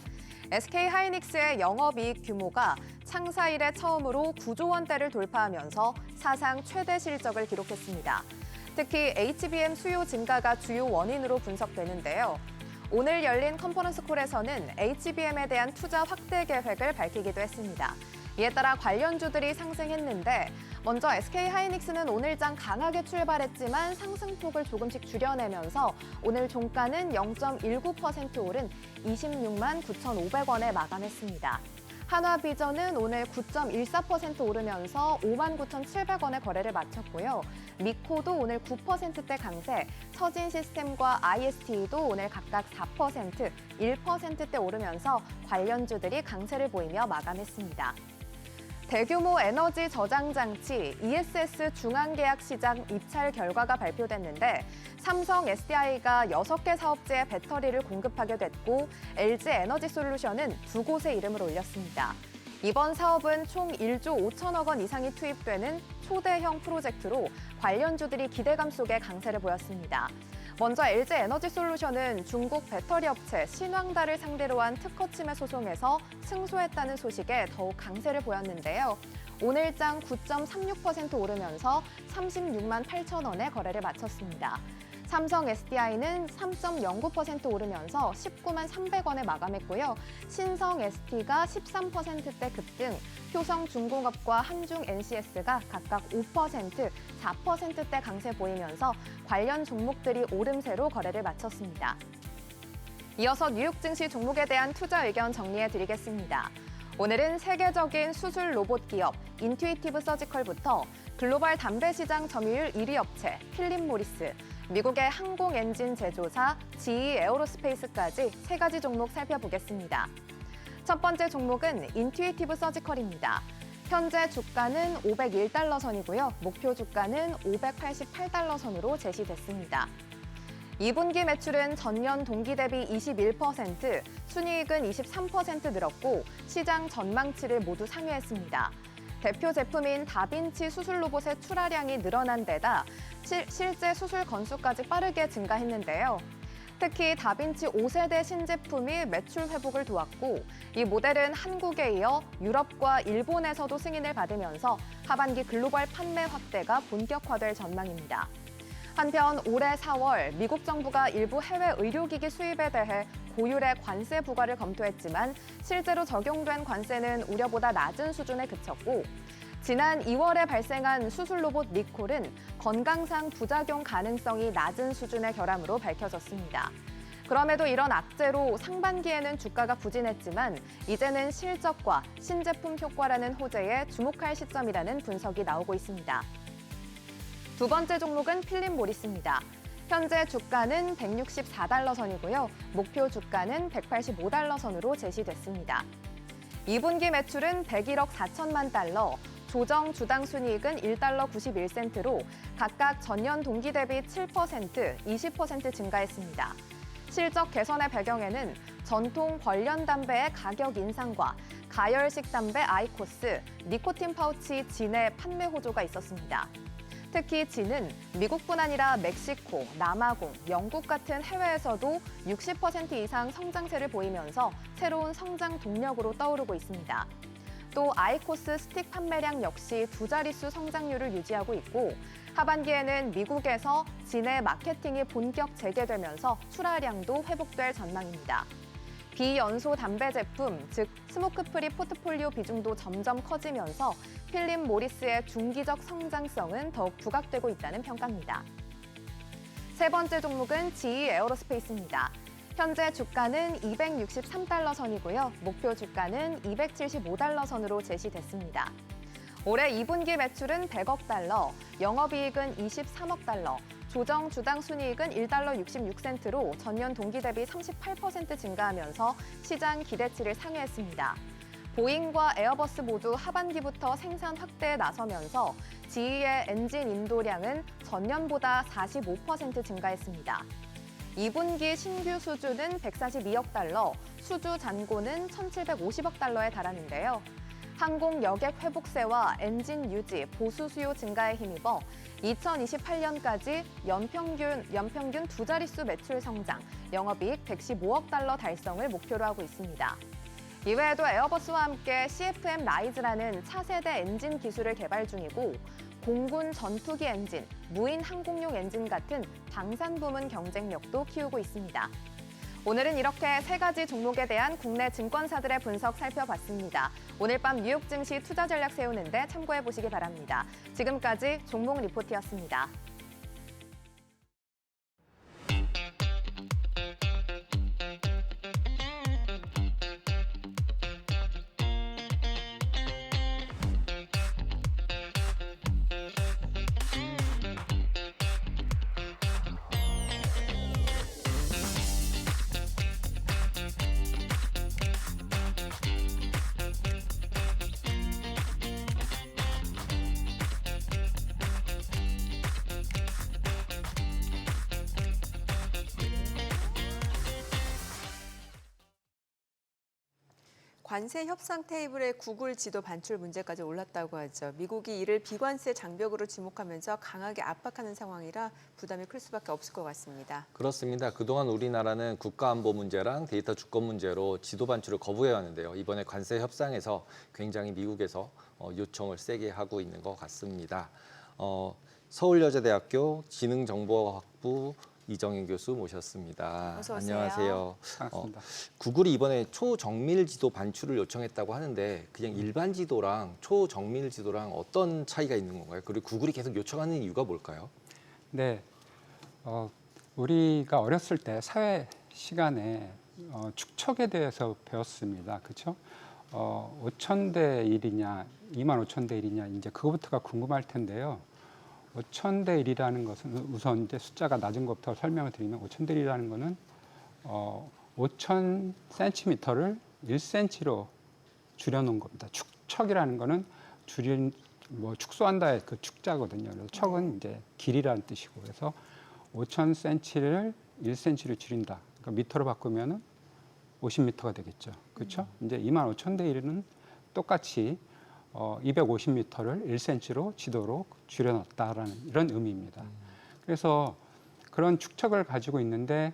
SK 하이닉스의 영업이익 규모가 창사 이래 처음으로 9조 원대를 돌파하면서 사상 최대 실적을 기록했습니다. 특히 HBM 수요 증가가 주요 원인으로 분석되는데요. 오늘 열린 컨퍼런스 콜에서는 HBM에 대한 투자 확대 계획을 밝히기도 했습니다. 이에 따라 관련주들이 상승했는데 먼저 SK 하이닉스는 오늘장 강하게 출발했지만 상승폭을 조금씩 줄여내면서 오늘 종가는 0.19% 오른 26만 9,500원에 마감했습니다. 한화비전은 오늘 9.14% 오르면서 5만 9,700원에 거래를 마쳤고요. 미코도 오늘 9%대 강세, 서진시스템과 IST도 오늘 각각 4%, 1%대 오르면서 관련주들이 강세를 보이며 마감했습니다. 대규모 에너지 저장 장치 ESS 중앙계약 시장 입찰 결과가 발표됐는데 삼성 SDI가 6개 사업체에 배터리를 공급하게 됐고 LG 에너지 솔루션은 2곳의 이름을 올렸습니다. 이번 사업은 총 1조 5천억 원 이상이 투입되는 초대형 프로젝트로 관련주들이 기대감 속에 강세를 보였습니다. 먼저 LG 에너지 솔루션은 중국 배터리 업체 신왕다를 상대로 한 특허 침해 소송에서 승소했다는 소식에 더욱 강세를 보였는데요. 오늘장 9.36% 오르면서 36만 8천 원에 거래를 마쳤습니다. 삼성 SDI는 3.09% 오르면서 19만 300원에 마감했고요. 신성 ST가 13%대 급등, 효성중공업과 한중 NCS가 각각 5%, 4%대 강세 보이면서 관련 종목들이 오름세로 거래를 마쳤습니다. 이어서 뉴욕 증시 종목에 대한 투자 의견 정리해 드리겠습니다. 오늘은 세계적인 수술 로봇 기업 인투이티브 서지컬부터 글로벌 담배 시장 점유율 1위 업체 필립 모리스, 미국의 항공 엔진 제조사 GE 에어로스페이스까지 세 가지 종목 살펴보겠습니다. 첫 번째 종목은 인투이티브 서지컬입니다. 현재 주가는 501달러 선이고요. 목표 주가는 588달러 선으로 제시됐습니다. 2분기 매출은 전년 동기 대비 21%, 순이익은 23% 늘었고 시장 전망치를 모두 상회했습니다. 대표 제품인 다빈치 수술 로봇의 출하량이 늘어난 데다 실제 수술 건수까지 빠르게 증가했는데요. 특히 다빈치 5세대 신제품이 매출 회복을 도왔고 이 모델은 한국에 이어 유럽과 일본에서도 승인을 받으면서 하반기 글로벌 판매 확대가 본격화될 전망입니다. 한편 올해 4월 미국 정부가 일부 해외 의료기기 수입에 대해 고율의 관세 부과를 검토했지만 실제로 적용된 관세는 우려보다 낮은 수준에 그쳤고 지난 2월에 발생한 수술 로봇 리콜은 건강상 부작용 가능성이 낮은 수준의 결함으로 밝혀졌습니다. 그럼에도 이런 악재로 상반기에는 주가가 부진했지만 이제는 실적과 신제품 효과라는 호재에 주목할 시점이라는 분석이 나오고 있습니다. 두 번째 종목은 필립 모리스입니다. 현재 주가는 164달러 선이고요. 목표 주가는 185달러 선으로 제시됐습니다. 2분기 매출은 101억 4천만 달러, 조정 주당 순이익은 1달러 91센트로 각각 전년 동기 대비 7%, 20% 증가했습니다. 실적 개선의 배경에는 전통 벌련 담배의 가격 인상과 가열식 담배 아이코스, 니코틴 파우치 진의 판매 호조가 있었습니다. 특히 진은 미국뿐 아니라 멕시코, 남아공, 영국 같은 해외에서도 60% 이상 성장세를 보이면서 새로운 성장 동력으로 떠오르고 있습니다. 또 아이코스 스틱 판매량 역시 두 자릿수 성장률을 유지하고 있고 하반기에는 미국에서 진의 마케팅이 본격 재개되면서 출하량도 회복될 전망입니다. 비연소 담배 제품, 즉 스모크프리 포트폴리오 비중도 점점 커지면서 필립 모리스의 중기적 성장성은 더욱 부각되고 있다는 평가입니다. 세 번째 종목은 GE 에어로스페이스입니다. 현재 주가는 263달러 선이고요. 목표 주가는 275달러 선으로 제시됐습니다. 올해 2분기 매출은 100억 달러, 영업이익은 23억 달러, 조정 주당 순이익은 1달러 66센트로 전년 동기 대비 38% 증가하면서 시장 기대치를 상회했습니다. 보잉과 에어버스 모두 하반기부터 생산 확대에 나서면서 GE의 엔진 인도량은 전년보다 45% 증가했습니다. 2분기 신규 수주는 142억 달러, 수주 잔고는 1,750억 달러에 달하는데요. 항공 여객 회복세와 엔진 유지, 보수 수요 증가에 힘입어 2028년까지 연평균 두 자릿수 매출 성장, 영업이익 115억 달러 달성을 목표로 하고 있습니다. 이외에도 에어버스와 함께 CFM 라이즈라는 차세대 엔진 기술을 개발 중이고 공군 전투기 엔진, 무인 항공용 엔진 같은 방산 부문 경쟁력도 키우고 있습니다. 오늘은 이렇게 세 가지 종목에 대한 국내 증권사들의 분석 살펴봤습니다. 오늘 밤 뉴욕 증시 투자 전략 세우는데 참고해 보시기 바랍니다. 지금까지 종목 리포트였습니다. 관세 협상 테이블에 구글 지도 반출 문제까지 올랐다고 하죠. 미국이 이를 비관세 장벽으로 지목하면서 강하게 압박하는 상황이라 부담이 클 수밖에 없을 것 같습니다. 그렇습니다. 그동안 우리나라는 국가안보 문제랑 데이터 주권 문제로 지도 반출을 거부해 왔는데요. 이번에 관세 협상에서 굉장히 미국에서 요청을 세게 하고 있는 것 같습니다. 서울여자대학교 지능정보학부 이정인 교수 모셨습니다. 어서 오세요. 안녕하세요. 반갑습니다. 구글이 이번에 초정밀 지도 반출을 요청했다고 하는데 그냥 일반 지도랑 초정밀 지도랑 어떤 차이가 있는 건가요? 그리고 구글이 계속 요청하는 이유가 뭘까요? 네, 우리가 어렸을 때 사회 시간에 축척에 대해서 배웠습니다. 그렇죠? 5,000대 1이냐, 25,000대 1이냐, 이제 그거부터가 궁금할 텐데요. 5,000대 1이라는 것은 우선 이제 숫자가 낮은 것부터 설명을 드리면 5,000대 1이라는 것은 5,000cm를 1cm로 줄여놓은 겁니다. 축척이라는 것은 축소한다의 그 축자거든요. 그래서 척은 이제 길이라는 뜻이고, 그래서 5,000cm를 1cm로 줄인다. 그러니까 미터로 바꾸면은 50m가 되겠죠. 그렇죠? 이제 25,000대 1은 똑같이 250m를 1cm로 지도로 줄여놨다라는 이런 의미입니다. 그래서 그런 축척을 가지고 있는데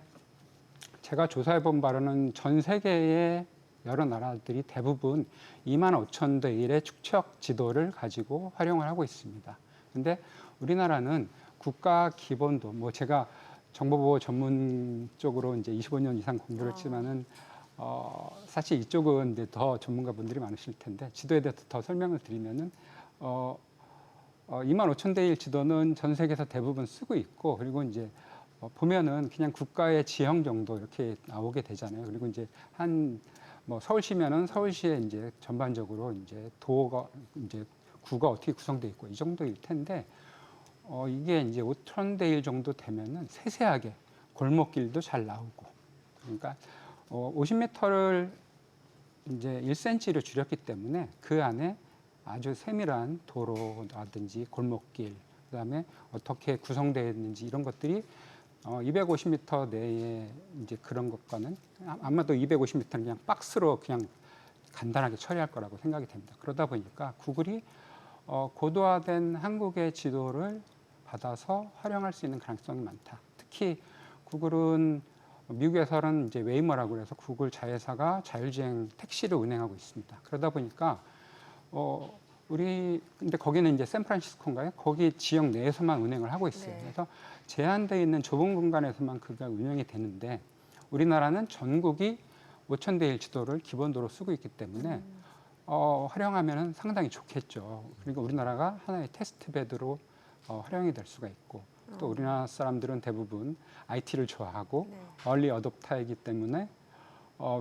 제가 조사해 본 바로는 전 세계의 여러 나라들이 대부분 25,000대 1의 축척 지도를 가지고 활용을 하고 있습니다. 근데 우리나라는 국가 기본도, 뭐 제가 정보보호 전문 쪽으로 이제 25년 이상 공부를 했지만은 사실 이쪽은 이제 더 전문가분들이 많으실 텐데 지도에 대해서 더 설명을 드리면은 25,000대 1 지도는 전 세계에서 대부분 쓰고 있고, 그리고 이제 보면은 그냥 국가의 지형 정도 이렇게 나오게 되잖아요. 그리고 이제 뭐 서울시면은 서울시에 이제 전반적으로 이제 도가 이제 구가 어떻게 구성되어 있고 이 정도일 텐데 이게 이제 5,000대 1 정도 되면은 세세하게 골목길도 잘 나오고, 그러니까 50m를 이제 1cm로 줄였기 때문에 그 안에 아주 세밀한 도로라든지 골목길, 그다음에 어떻게 구성되어 있는지 이런 것들이 250m 내에 이제 그런 것과는 아마도 250m는 그냥 박스로 그냥 간단하게 처리할 거라고 생각이 됩니다. 그러다 보니까 구글이 고도화된 한국의 지도를 받아서 활용할 수 있는 가능성이 많다. 특히 구글은 미국에서는 이제 웨이머라고 해서 구글 자회사가 자율주행 택시를 운행하고 있습니다. 그러다 보니까 근데 거기는 이제 샌프란시스코인가요? 거기 지역 내에서만 운행을 하고 있어요. 네. 그래서 제한되어 있는 좁은 공간에서만 그가 운영이 되는데 우리나라는 전국이 5,000대 1 지도를 기본도로 쓰고 있기 때문에 활용하면 상당히 좋겠죠. 그리고 우리나라가 하나의 테스트베드로 활용이 될 수가 있고, 또 우리나라 사람들은 대부분 IT를 좋아하고 네. 얼리 어댑터이기 때문에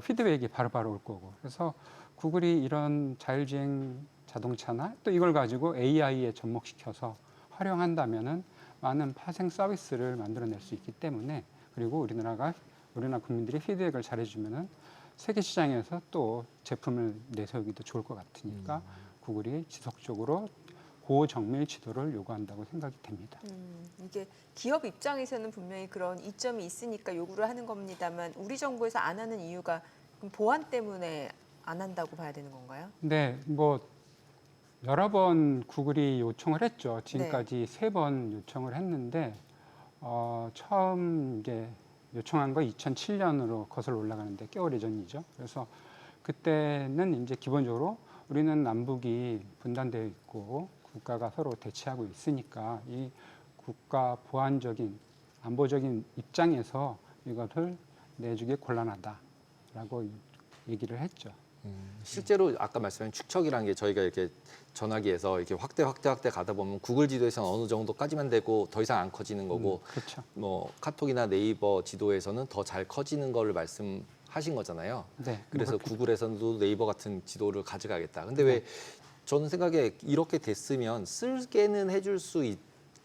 피드백이 바로바로 올 거고, 그래서 구글이 이런 자율주행 자동차나 또 이걸 가지고 AI에 접목시켜서 활용한다면은 많은 파생 서비스를 만들어낼 수 있기 때문에, 그리고 우리나라 국민들이 피드백을 잘해주면은 세계 시장에서 또 제품을 내세우기도 좋을 것 같으니까 구글이 지속적으로 고정밀 지도를 요구한다고 생각이 됩니다. 이게 기업 입장에서는 분명히 그런 이점이 있으니까 요구를 하는 겁니다만 우리 정부에서 안 하는 이유가 그럼 보안 때문에 안 한다고 봐야 되는 건가요? 네, 뭐 여러 번 구글이 요청을 했죠. 지금까지 3번 요청을 했는데 처음 이제 요청한 거 2007년으로 거슬러 올라가는데 꽤 오래전이죠. 그래서 그때는 이제 기본적으로 우리는 남북이 분단되어 있고 국가가 서로 대치하고 있으니까 이 국가 보안적인 안보적인 입장에서 이것을 내주기 곤란하다라고 얘기를 했죠. 실제로 아까 말씀하신 축척이라는 게 저희가 이렇게 전화기에서 이렇게 확대 가다 보면 구글 지도에서는 어느 정도까지만 되고 더 이상 안 커지는 거고, 그렇죠. 뭐 카톡이나 네이버 지도에서는 더 잘 커지는 거를 말씀하신 거잖아요. 네. 그래서 구글에서도 네이버 같은 지도를 가져가겠다. 근데 왜 저는 생각에 이렇게 됐으면 쓰게는 해줄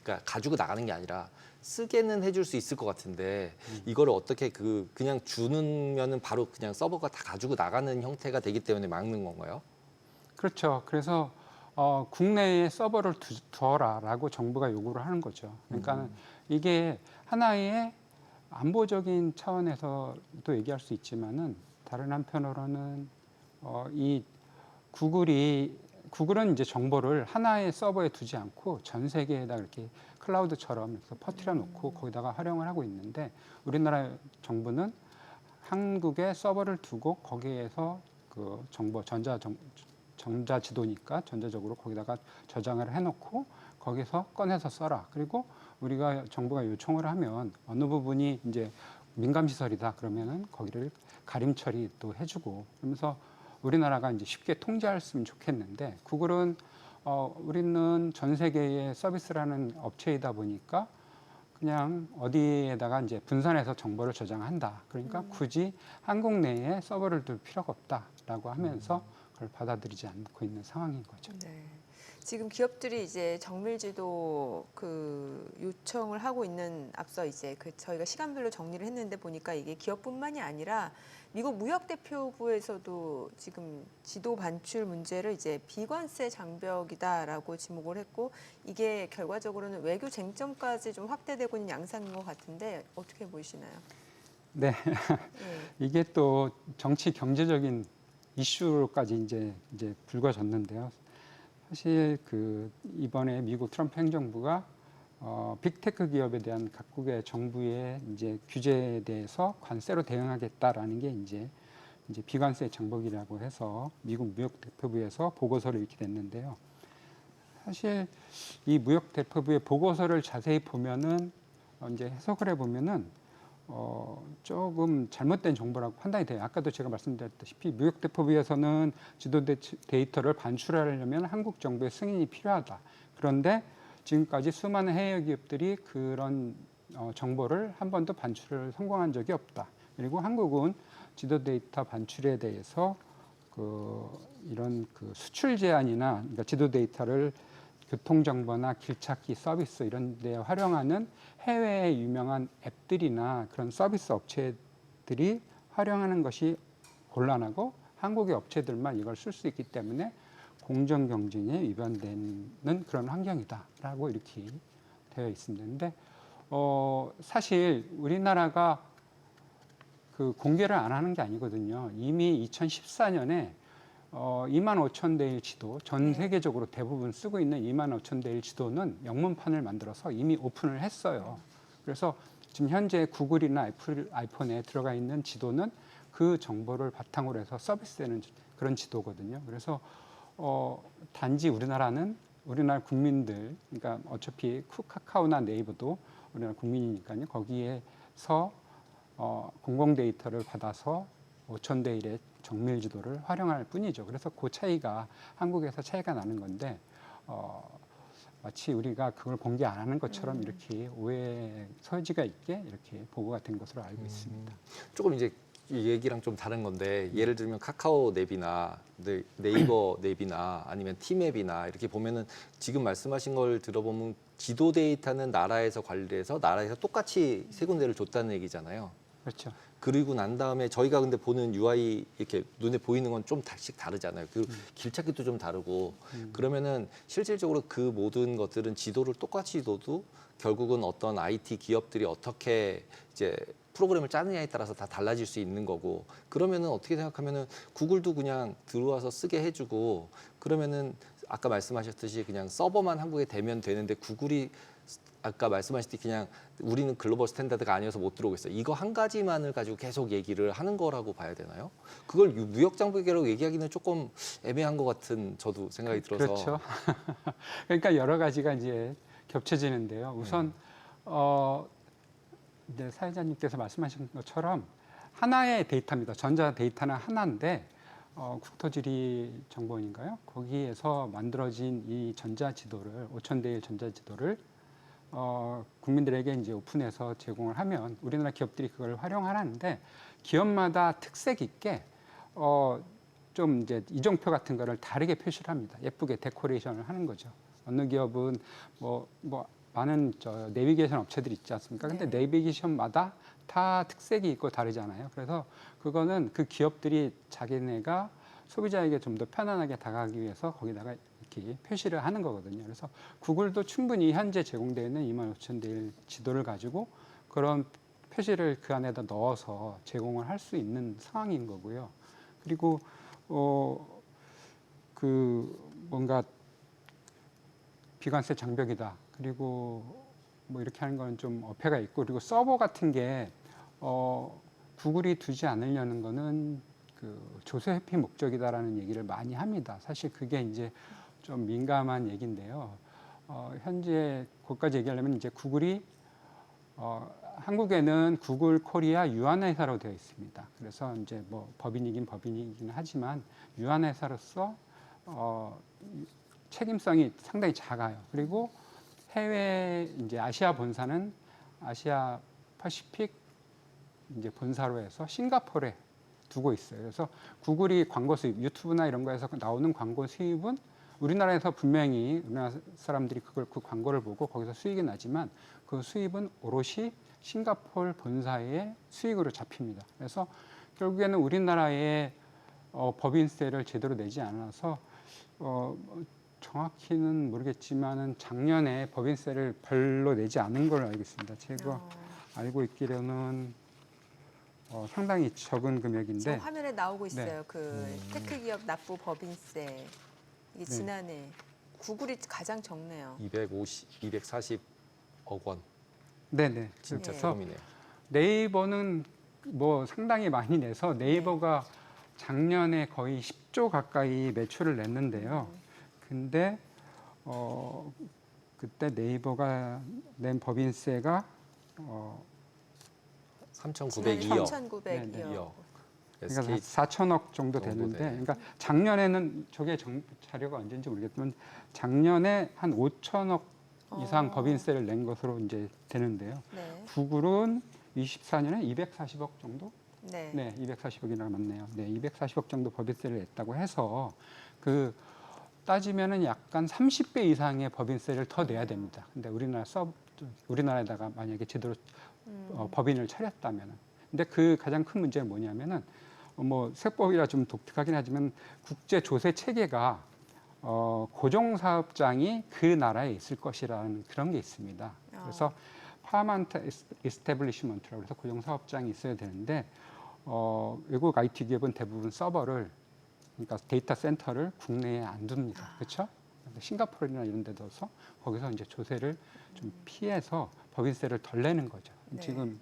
그러니까 가지고 나가는 게 아니라 쓰게는 해줄 수 있을 것 같은데 이거를 어떻게 그냥 주면은 바로 그냥 서버가 다 가지고 나가는 형태가 되기 때문에 막는 건가요? 그렇죠. 그래서 국내에 서버를 두어라라고 정부가 요구를 하는 거죠. 그러니까 이게 하나의 안보적인 차원에서도 얘기할 수 있지만은 다른 한편으로는 이 구글은 이제 정보를 하나의 서버에 두지 않고 전 세계에다 이렇게 클라우드처럼 이렇게 퍼뜨려 놓고 거기다가 활용을 하고 있는데, 우리나라 정부는 한국에 서버를 두고 거기에서 그 정보 전자지도니까 전자적으로 거기다가 저장을 해놓고 거기서 꺼내서 써라. 그리고 우리가 정부가 요청을 하면 어느 부분이 이제 민감시설이다 그러면은 거기를 가림 처리 또 해주고, 그러면서 우리나라가 이제 쉽게 통제했으면 좋겠는데, 구글은 우리는 전 세계의 서비스라는 업체이다 보니까 그냥 어디에다가 이제 분산해서 정보를 저장한다. 그러니까 굳이 한국 내에 서버를 둘 필요가 없다라고 하면서 그걸 받아들이지 않고 있는 상황인 거죠. 네. 지금 기업들이 이제 정밀지도 요청을 하고 있는 앞서 이제 저희가 시간별로 정리를 했는데 보니까 이게 기업뿐만이 아니라 미국 무역대표부에서도 지금 지도 반출 문제를 이제 비관세 장벽이다라고 지목을 했고 이게 결과적으로는 외교 쟁점까지 좀 확대되고 있는 양상인 것 같은데 어떻게 보이시나요? 네, 네. 이게 또 정치 경제적인 이슈로까지 이제 불거졌는데요. 사실 이번에 미국 트럼프 행정부가 빅테크 기업에 대한 각국의 정부의 이제 규제에 대해서 관세로 대응하겠다라는 게 이제 비관세 장벽이라고 해서 미국 무역대표부에서 보고서를 읽게 됐는데요. 사실 이 무역대표부의 보고서를 자세히 보면은 이제 해석을 해보면은 조금 잘못된 정보라고 판단이 돼요. 아까도 제가 말씀드렸다시피 무역대표부에서는 지도 데이터를 반출하려면 한국 정부의 승인이 필요하다. 그런데 지금까지 수많은 해외 기업들이 그런 정보를 한 번도 반출을 성공한 적이 없다. 그리고 한국은 지도 데이터 반출에 대해서 이런 수출 제한이나 그러니까 지도 데이터를 교통정보나 길찾기 서비스 이런 데 활용하는 해외의 유명한 앱들이나 그런 서비스 업체들이 활용하는 것이 곤란하고 한국의 업체들만 이걸 쓸 수 있기 때문에 공정 경쟁에 위반되는 그런 환경이다라고 이렇게 되어 있습니다. 근데 사실 우리나라가 공개를 안 하는 게 아니거든요. 이미 2014년에 25,000대일 지도, 전 세계적으로 대부분 쓰고 있는 25,000대일 지도는 영문판을 만들어서 이미 오픈을 했어요. 그래서 지금 현재 구글이나 아이폰에 들어가 있는 지도는 그 정보를 바탕으로 해서 서비스되는 그런 지도거든요. 그래서 단지 우리나라 국민들, 그러니까 어차피 카카오나 네이버도 우리나라 국민이니까요. 거기에서 공공 데이터를 받아서 5,000대 1의 정밀 지도를 활용할 뿐이죠. 그래서 그 차이가 한국에서 차이가 나는 건데 마치 우리가 그걸 공개 안 하는 것처럼 이렇게 오해 소지가 있게 이렇게 보고가 된 것으로 알고 있습니다. 조금 이제 이 얘기랑 좀 다른 건데 예를 들면 카카오 앱이나 네이버 앱이나 아니면 티맵이나 이렇게 보면은 지금 말씀하신 걸 들어보면 지도 데이터는 나라에서 관리해서 나라에서 똑같이 세 군데를 줬다는 얘기잖아요. 그렇죠. 그리고 난 다음에 저희가 근데 보는 UI 이렇게 눈에 보이는 건 좀 다르잖아요. 길찾기도 좀 다르고 그러면은 실질적으로 그 모든 것들은 지도를 똑같이 둬도 결국은 어떤 IT 기업들이 어떻게 이제 프로그램을 짜느냐에 따라서 다 달라질 수 있는 거고 그러면은 어떻게 생각하면은 구글도 그냥 들어와서 쓰게 해주고 그러면은 아까 말씀하셨듯이 그냥 서버만 한국에 대면 되는데 구글이 아까 말씀하셨듯이 그냥 우리는 글로벌 스탠다드가 아니어서 못 들어오겠어요. 이거 한 가지만을 가지고 계속 얘기를 하는 거라고 봐야 되나요? 그걸 무역 장벽이라고 얘기하기는 조금 애매한 것 같은 저도 생각이 들어서. 그렇죠. 그러니까 여러 가지가 이제 겹쳐지는데요. 우선 이제 사회자님께서 말씀하신 것처럼 하나의 데이터입니다. 전자 데이터는 하나인데 국토지리정보원인가요? 거기에서 만들어진 이 전자지도를 5,000대의 전자지도를 국민들에게 이제 오픈해서 제공을 하면 우리나라 기업들이 그걸 활용하는데 기업마다 특색 있게 좀 이제 이정표 같은 거를 다르게 표시를 합니다. 예쁘게 데코레이션을 하는 거죠. 어느 기업은 뭐 많은 내비게이션 업체들이 있지 않습니까? 근데 내비게이션마다 다 특색이 있고 다르잖아요. 그래서 그거는 그 기업들이 자기네가 소비자에게 좀 더 편안하게 다가가기 위해서 거기다가 이렇게 표시를 하는 거거든요. 그래서 구글도 충분히 현재 제공되어 있는 25,000대 지도를 가지고 그런 표시를 그 안에다 넣어서 제공을 할 수 있는 상황인 거고요. 그리고 뭔가 비관세 장벽이다. 그리고 뭐 이렇게 하는 건 좀 어폐가 있고 그리고 서버 같은 게 구글이 두지 않으려는 거는 조세 회피 목적이다라는 얘기를 많이 합니다. 사실 그게 이제 좀 민감한 얘기인데요. 현재 그것까지 얘기하려면 이제 구글이 한국에는 구글 코리아 유한회사로 되어 있습니다. 그래서 이제 뭐 법인이긴 하지만 유한회사로서 책임성이 상당히 작아요. 그리고 해외 이제 아시아 본사는 아시아 퍼시픽 이제 본사로 해서 싱가포르에 두고 있어요. 그래서 구글이 광고 수입, 유튜브나 이런 거에서 나오는 광고 수입은 우리나라에서 분명히 우리나라 사람들이 그 광고를 보고 거기서 수익이 나지만 그 수입은 오롯이 싱가포르 본사의 수익으로 잡힙니다. 그래서 결국에는 우리나라의 법인세를 제대로 내지 않아서 정확히는 모르겠지만은 작년에 법인세를 별로 내지 않은 걸로 알고 있습니다. 제가 알고 있기로는 상당히 적은 금액인데 지금 화면에 나오고 있어요. 네. 그 테크 기업 납부 법인세 이게 네. 지난해 구글이 가장 적네요. 240억 원. 네네. 진짜 그래서 세금이네요. 네이버는 뭐 상당히 많이 내서 네이버가 작년에 거의 10조 가까이 매출을 냈는데요. 근데 그때 네이버가 낸 법인세가 3,902억. 3,900억. 네, 이억. 그러니까 SK 4천억 정도 정도 되는데, 되네요. 그러니까 작년에는 저게 자료가 언제인지 모르겠지만 작년에 한 5천억 이상 법인세를 낸 것으로 이제 되는데요. 네. 구글은 24년에 240억 정도? 네. 네, 240억이나 맞네요. 네, 240억 정도 법인세를 냈다고 해서 그 따지면은 약간 30배 이상의 법인세를 더 내야 됩니다. 근데 우리나라에다가 만약에 제대로 법인을 차렸다면은. 근데 그 가장 큰 문제는 뭐냐면은 뭐 세법이라 좀 독특하긴 하지만 국제 조세 체계가 고정사업장이 그 나라에 있을 것이라는 그런 게 있습니다. 그래서 파먼트 이스태블리시먼트라고 해서 고정사업장이 있어야 되는데 외국 IT 기업은 대부분 서버를 그러니까 데이터 센터를 국내에 안 둡니다. 그렇죠? 싱가포르나 이런 데 둬서 거기서 이제 조세를 좀 피해서 법인세를 덜 내는 거죠. 네. 지금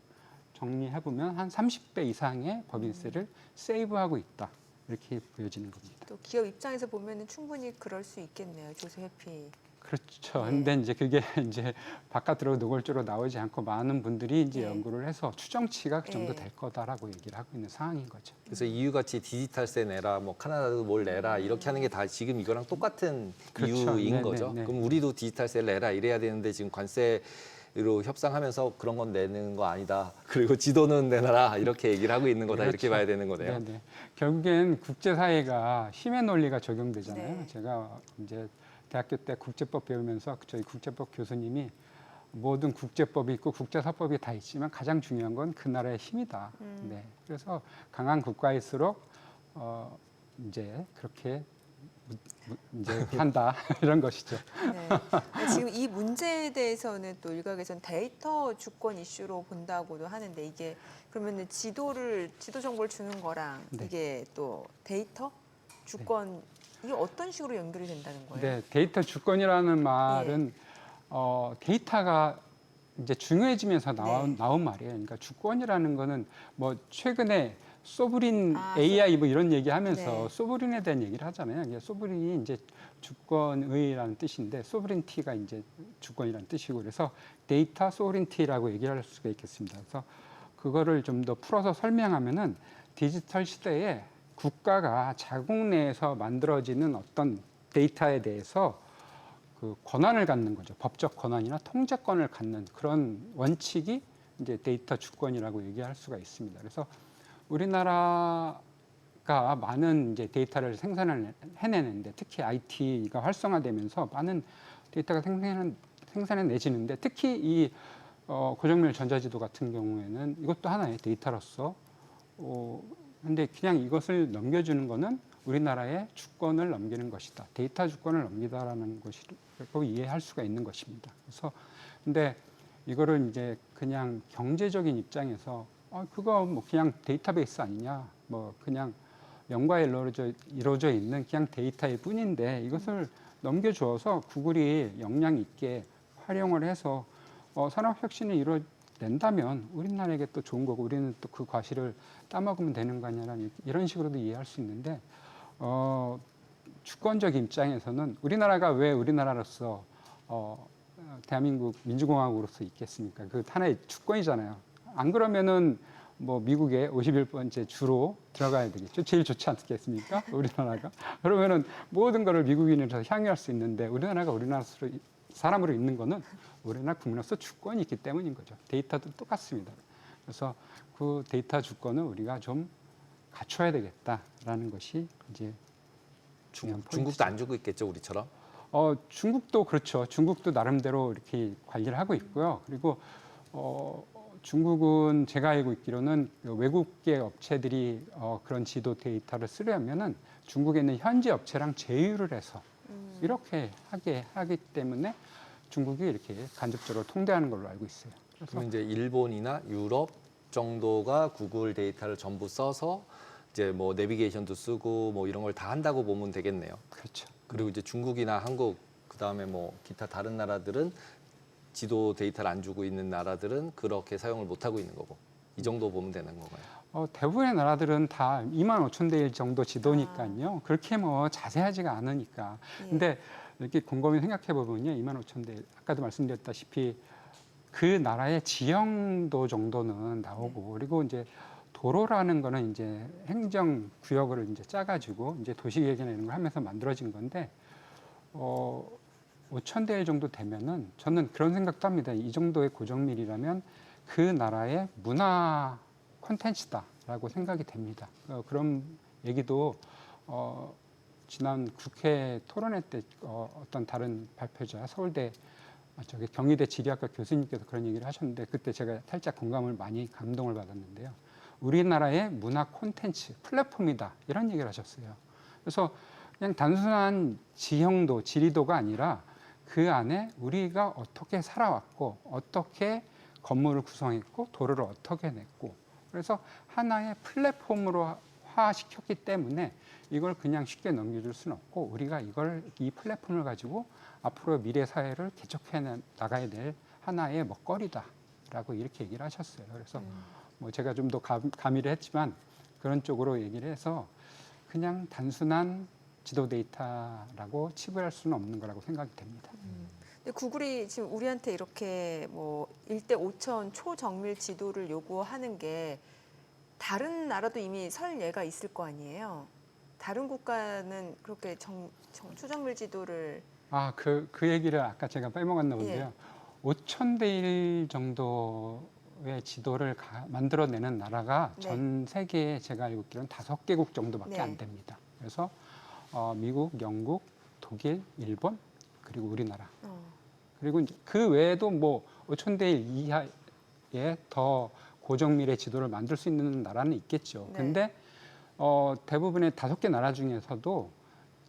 정리해 보면 한 30배 이상의 법인세를 세이브하고 있다. 이렇게 보여지는 겁니다. 또 기업 입장에서 보면은 충분히 그럴 수 있겠네요. 조세 회피. 그렇죠. 네. 근데 이제 그게 이제 바깥으로 노골적으로 나오지 않고 많은 분들이 이제 네. 연구를 해서 추정치가 그 정도 네. 될 거다라고 얘기를 하고 있는 상황인 거죠. 그래서 EU 같이 디지털세 내라, 뭐 카나다도 뭘 내라 이렇게 하는 게 다 지금 이거랑 똑같은 그렇죠. 이유인 네, 거죠. 네, 네. 그럼 우리도 디지털세를 내라 이래야 되는데 지금 관세로 협상하면서 그런 건 내는 거 아니다. 그리고 지도는 내놔라 이렇게 얘기를 하고 있는 거다. 이렇게 그렇죠. 봐야 되는 거네요. 네. 결국엔 국제사회가 힘의 논리가 적용되잖아요. 네. 제가 이제 대학교 때 국제법 배우면서 저희 국제법 교수님이 모든 국제법이 있고 국제사법이 다 있지만 가장 중요한 건 그 나라의 힘이다. 네. 그래서 강한 국가일수록 이제 그렇게 이제 한다 이런 것이죠. 네. 지금 이 문제에 대해서는 또 일각에서는 데이터 주권 이슈로 본다고도 하는데 이게 그러면은 지도 정보를 주는 거랑 네. 이게 또 데이터 주권 이게 어떤 식으로 연결이 된다는 거예요? 네, 데이터 주권이라는 말은 데이터가 이제 중요해지면서 나온 말이에요. 그러니까 주권이라는 거는 뭐 최근에 소브린 AI 뭐 이런 얘기하면서 네. 소브린에 대한 얘기를 하잖아요. 이게 소브린이 이제 주권의라는 뜻인데 소브린티가 이제 주권이라는 뜻이고 그래서 데이터 소브린티라고 얘기를 할 수가 있겠습니다. 그래서 그거를 좀 더 풀어서 설명하면은 디지털 시대에 국가가 자국 내에서 만들어지는 어떤 데이터에 대해서 그 권한을 갖는 거죠. 법적 권한이나 통제권을 갖는 그런 원칙이 이제 데이터 주권이라고 얘기할 수가 있습니다. 그래서 우리나라가 많은 이제 데이터를 생산을 해내는데 특히 IT가 활성화되면서 많은 데이터가 생산해내지는데 특히 이 고정밀 전자지도 같은 경우에는 이것도 하나의 데이터로서 근데 그냥 이것을 넘겨주는 거는 우리나라의 주권을 넘기는 것이다. 데이터 주권을 넘기다라는 것이라고 이해할 수가 있는 것입니다. 그래서 근데 이거를 이제 그냥 경제적인 입장에서 그거 뭐 그냥 데이터베이스 아니냐, 뭐 그냥 영과에 이루어져 있는 그냥 데이터일 뿐인데 이것을 넘겨주어서 구글이 역량 있게 활용을 해서 산업혁신이 이루어낸다면 우리나라에게 또 좋은 거고 우리는 또 그 과실을 따먹으면 되는 거 아니냐는 이런 식으로도 이해할 수 있는데 주권적 입장에서는 우리나라가 왜 우리나라로서 대한민국 민주공화국으로서 있겠습니까? 그 하나의 주권이잖아요. 안 그러면은 뭐 미국의 51번째 주로 들어가야 되겠죠. 제일 좋지 않겠습니까? 우리나라가. 그러면은 모든 거를 미국인으로서 향유할 수 있는데 우리나라가 우리나라로서 사람으로 있는 거는 우리나라 국민으로서 주권이 있기 때문인 거죠. 데이터도 똑같습니다. 그래서 그 데이터 주권을 우리가 좀 갖춰야 되겠다라는 것이 이제 중요한 포인트죠. 중국도 안 주고 있겠죠, 우리처럼? 중국도 그렇죠. 중국도 나름대로 이렇게 관리를 하고 있고요. 그리고 중국은 제가 알고 있기로는 외국계 업체들이 그런 지도 데이터를 쓰려면은 중국에 있는 현지 업체랑 제휴를 해서 이렇게 하기 때문에 중국이 이렇게 간접적으로 통제하는 걸로 알고 있어요. 그래서 그럼 이제 일본이나 유럽 정도가 구글 데이터를 전부 써서 이제 뭐 내비게이션도 쓰고 뭐 이런 걸 다 한다고 보면 되겠네요. 그렇죠. 그리고 이제 중국이나 한국 그다음에 뭐 기타 다른 나라들은 지도 데이터를 안 주고 있는 나라들은 그렇게 사용을 못 하고 있는 거고 이 정도 보면 되는 건가요? 대부분의 나라들은 다 2만 5천 대 1 정도 지도니까요. 그렇게 뭐 자세하지가 않으니까. 예. 근데 이렇게 곰곰이 생각해 보면요. 2만 5천 대 1, 아까도 말씀드렸다시피 그 나라의 지형도 정도는 나오고 그리고 이제 도로라는 거는 이제 행정 구역을 이제 짜가지고 이제 도시계획이나 이런 걸 하면서 만들어진 건데 5천 대 1 정도 되면은 저는 그런 생각도 합니다. 이 정도의 고정밀이라면 그 나라의 문화 콘텐츠다라고 생각이 됩니다. 그런 얘기도 지난 국회 토론회 때 어떤 다른 발표자 서울대 경희대 지리학과 교수님께서 그런 얘기를 하셨는데 그때 제가 살짝 공감을 많이 감동을 받았는데요. 우리나라의 문화 콘텐츠 플랫폼이다 이런 얘기를 하셨어요. 그래서 그냥 단순한 지형도 지리도가 아니라 그 안에 우리가 어떻게 살아왔고 어떻게 건물을 구성했고 도로를 어떻게 냈고 그래서 하나의 플랫폼으로 화시켰기 때문에 이걸 그냥 쉽게 넘겨줄 수는 없고 우리가 이 플랫폼을 가지고 앞으로 미래 사회를 개척해 나가야 될 하나의 먹거리다라고 이렇게 얘기를 하셨어요. 그래서 뭐 제가 좀 더 가미를 했지만 그런 쪽으로 얘기를 해서 그냥 단순한 지도 데이터라고 치부할 수는 없는 거라고 생각이 됩니다. 근데 구글이 지금 우리한테 이렇게 뭐 1대 5천 초정밀 지도를 요구하는 게 다른 나라도 이미 설 예가 있을 거 아니에요. 다른 국가는 그렇게 초정밀 지도를 그 얘기를 아까 제가 빼먹었나 본데요. 예. 5천 대 1 정도의 지도를 만들어내는 나라가 네. 전 세계에 제가 알고 있기로는 5개국 정도밖에 네. 안 됩니다. 그래서 미국, 영국, 독일, 일본 그리고 우리나라. 그리고 이제 그 외에도 뭐 5천 대 1 이하의 더 고정밀의 지도를 만들 수 있는 나라는 있겠죠. 네. 근데 대부분의 5개 나라 중에서도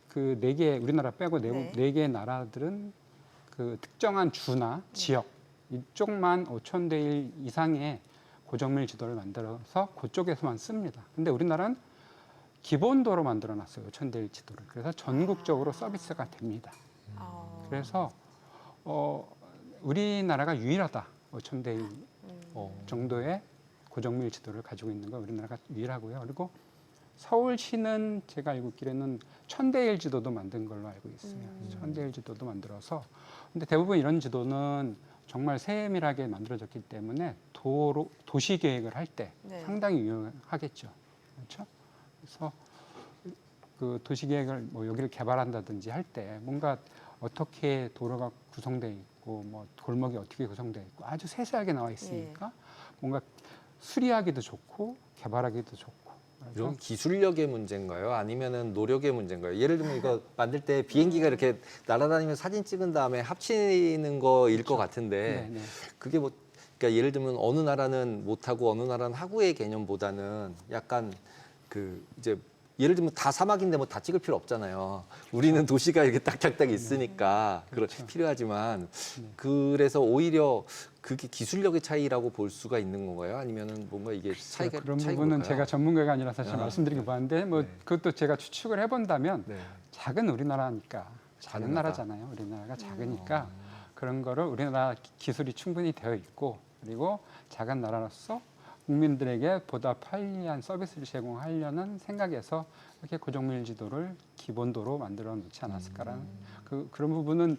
그 4개 우리나라 빼고 네. 4개의 나라들은 그 특정한 주나 지역 이쪽만 5천 대 1 이상의 고정밀 지도를 만들어서 그쪽에서만 씁니다. 근데 우리나라는 기본도로 만들어 놨어요. 5천 대 1 지도를. 그래서 전국적으로 서비스가 됩니다. 그래서 우리나라가 유일하다. 5천 대 1 정도의 고정밀 지도를 가지고 있는 건 우리나라가 유일하고요. 그리고 서울시는 제가 알고 있기로는 1000대 1 지도도 만든 걸로 알고 있어요. 1000대 1 지도도 만들어서 근데 대부분 이런 지도는 정말 세밀하게 만들어졌기 때문에 도시 계획을 할 때 네. 상당히 유용하겠죠. 그렇죠? 그래서 그 도시 계획을 뭐 여기를 개발한다든지 할 때 뭔가 어떻게 도로가 구성되어 있고 뭐 골목이 어떻게 구성되어 있고 아주 세세하게 나와 있으니까 뭔가 수리하기도 좋고 개발하기도 좋고 이런 기술력의 문제인가요? 아니면은 노력의 문제인가요? 예를 들면 이거 만들 때 비행기가 이렇게 날아다니면서 사진 찍은 다음에 합치는 거일 것 같은데 네, 네. 그게 뭐 그러니까 예를 들면 어느 나라는 못하고 어느 나라는 하고의 개념보다는 약간 그 이제 예를 들면 다 사막인데 뭐 다 찍을 필요 없잖아요. 우리는 도시가 이렇게 딱딱딱 있으니까 그렇죠. 필요하지만 그래서 오히려 그게 기술력의 차이라고 볼 수가 있는 건가요? 아니면은 뭔가 이게 차이가 그런 차이가 부분은 뭘까요? 제가 전문가가 아니라서 잘 말씀드리기 바는데 뭐 네. 그것도 제가 추측을 해본다면 네. 작은 우리나라니까 작은 작은 나라잖아요. 우리나라가 작으니까 그런 거를 우리나라 기술이 충분히 되어 있고 그리고 작은 나라로서 국민들에게 보다 편리한 서비스를 제공하려는 생각에서 이렇게 고정밀 지도를 기본도로 만들어 놓지 않았을까라는 그런 부분은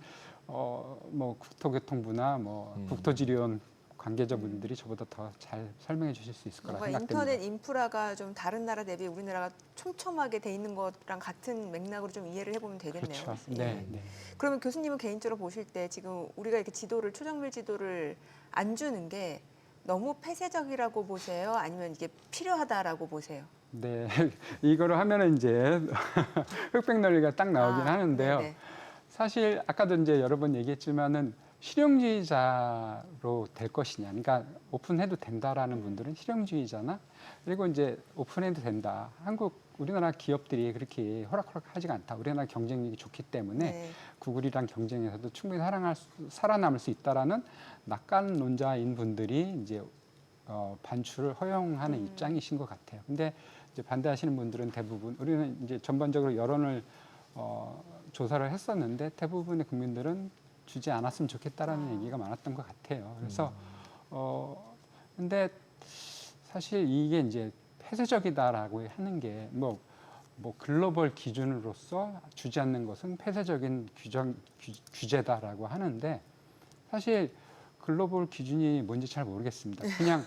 뭐 국토교통부나 뭐 국토지리원 관계자분들이 저보다 더 잘 설명해 주실 수 있을 거라 뭔가 생각됩니다. 인터넷 인프라가 좀 다른 나라 대비 우리나라가 촘촘하게 돼 있는 것랑 같은 맥락으로 좀 이해를 해보면 되겠네요. 그렇죠. 예. 네, 네. 그러면 교수님은 개인적으로 보실 때 지금 우리가 이렇게 지도를 초정밀 지도를 안 주는 게 너무 폐쇄적이라고 보세요? 아니면 이게 필요하다라고 보세요? 네, 이거를 하면은 이제 흑백 논리가 딱 나오긴 하는데요. 네네. 사실 아까도 이제 여러 번 얘기했지만은 실용주의자로 될 것이냐, 그러니까 오픈해도 된다라는 분들은 실용주의자나 그리고 이제 오픈해도 된다. 우리나라 기업들이 그렇게 호락호락하지가 않다. 우리나라 경쟁력이 좋기 때문에 네. 구글이랑 경쟁에서도 충분히 살아남을 수 있다라는 낙관론자인 분들이 이제 반출을 허용하는 입장이신 것 같아요. 근데 이제 반대하시는 분들은 대부분 우리는 이제 전반적으로 여론을 조사를 했었는데 대부분의 국민들은 주지 않았으면 좋겠다라는 얘기가 많았던 것 같아요. 그래서 근데 사실 이게 이제 폐쇄적이다라고 하는 게 뭐 글로벌 기준으로서 주지 않는 것은 폐쇄적인 규제다라고 하는데 사실 글로벌 기준이 뭔지 잘 모르겠습니다. 그냥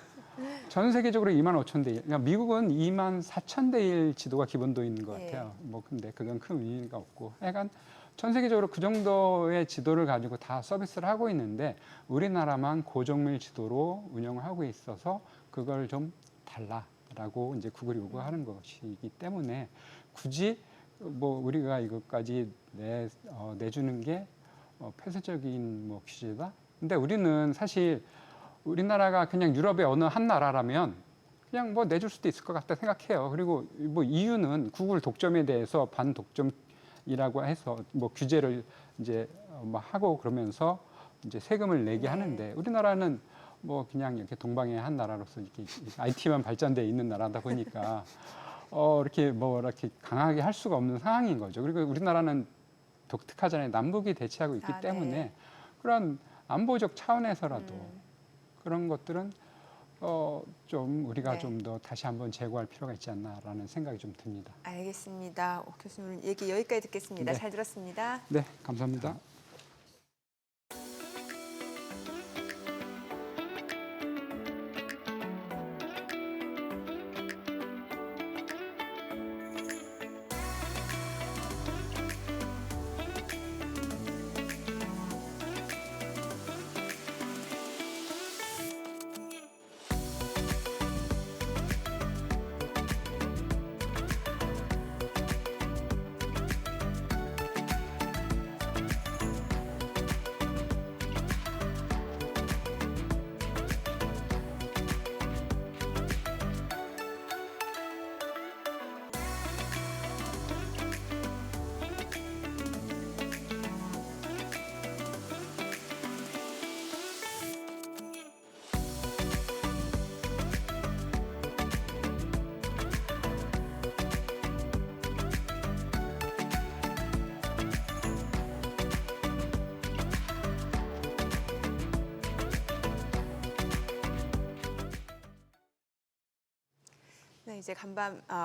전 세계적으로 25,000대 1, 그러니까 미국은 24,000대 1 지도가 기본도인 것 같아요. 뭐 근데 그건 큰 의미가 없고, 약간 전 세계적으로 그 정도의 지도를 가지고 다 서비스를 하고 있는데 우리나라만 고정밀 지도로 운영을 하고 있어서 그걸 좀 달라라고 이제 구글이 요구하는 것이기 때문에 굳이 뭐 우리가 이것까지 내주는 게 폐쇄적인 뭐 규제다. 근데 우리는 사실 우리나라가 그냥 유럽의 어느 한 나라라면 그냥 뭐 내줄 수도 있을 것 같다 생각해요. 그리고 뭐 EU는 구글 독점에 대해서 반독점이라고 해서 뭐 규제를 이제 뭐 하고 그러면서 이제 세금을 내게 하는데 우리나라는 뭐 그냥 이렇게 동방의 한 나라로서 이렇게 IT만 발전돼 있는 나라다 보니까 이렇게 강하게 할 수가 없는 상황인 거죠. 그리고 우리나라는 독특하잖아요. 남북이 대치하고 있기 때문에 그런 안보적 차원에서라도 그런 것들은 좀 우리가 좀 더 다시 한번 재고할 필요가 있지 않나라는 생각이 좀 듭니다. 알겠습니다. 교수님 얘기 여기까지 듣겠습니다. 네. 잘 들었습니다. 네, 감사합니다. 네, 이제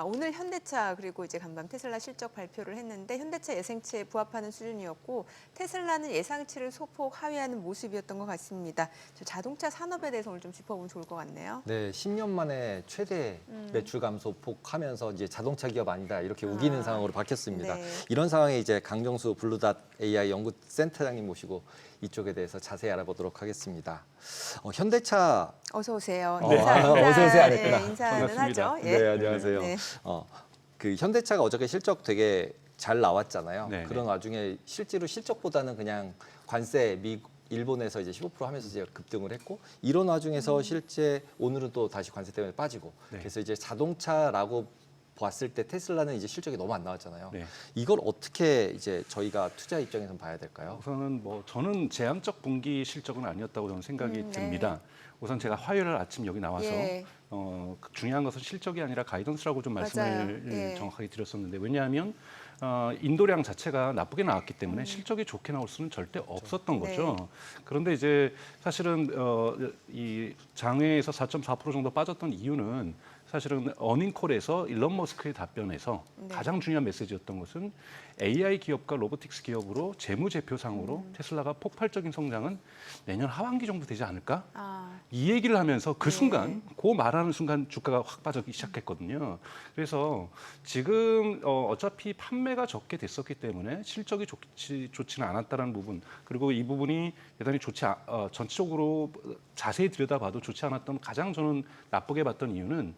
오늘 현대차 그리고 이제 간밤 테슬라 실적 발표를 했는데 현대차 예상치에 부합하는 수준이었고 테슬라는 예상치를 소폭 하회하는 모습이었던 것 같습니다. 자동차 산업에 대해서 오늘 좀 짚어보면 좋을 것 같네요. 네, 10년 만에 최대 매출 감소폭 하면서 이제 자동차 기업 아니다 이렇게 우기는 상황으로 바뀌었습니다. 네. 이런 상황에 이제 강정수 블루닷 AI 연구센터장님 모시고 이쪽에 대해서 자세히 알아보도록 하겠습니다. 현대차 어서 오세요. 어서 오세요 안 했구나. 인사는 반갑습니다. 하죠. 예. 네, 안녕하세요. 네. 그 현대차가 어저께 실적 되게 잘 나왔잖아요. 네, 그런 와중에 실제로 실적보다는 그냥 관세 일본에서 이제 15% 하면서 이제 급등을 했고 이런 와중에서 실제 오늘은 또 다시 관세 때문에 빠지고 네. 그래서 이제 자동차라고 봤을 때 테슬라는 이제 실적이 너무 안 나왔잖아요. 네. 이걸 어떻게 이제 저희가 투자 입장에서 봐야 될까요? 우선은 저는 제한적 분기 실적은 아니었다고 저는 생각이 네. 듭니다. 우선 제가 화요일 아침 여기 나와서 예. 중요한 것은 실적이 아니라 가이던스라고 좀 말씀을 맞아요. 예. 정확하게 드렸었는데 왜냐하면 인도량 자체가 나쁘게 나왔기 때문에 실적이 좋게 나올 수는 절대 없었던 거죠. 네. 그런데 이제 사실은 이 장외에서 4.4% 정도 빠졌던 이유는 사실은 어닝콜에서 일론 머스크의 답변에서 네. 가장 중요한 메시지였던 것은 AI 기업과 로보틱스 기업으로 재무제표상으로 테슬라가 폭발적인 성장은 내년 하반기 정도 되지 않을까? 아, 이 얘기를 하면서 그 네. 순간, 그 말하는 순간 주가가 확 빠지기 시작했거든요. 그래서 지금 어차피 판매가 적게 됐었기 때문에 실적이 좋지는 않았다는 부분, 그리고 이 부분이 대단히 전체적으로 자세히 들여다봐도 좋지 않았던 가장 저는 나쁘게 봤던 이유는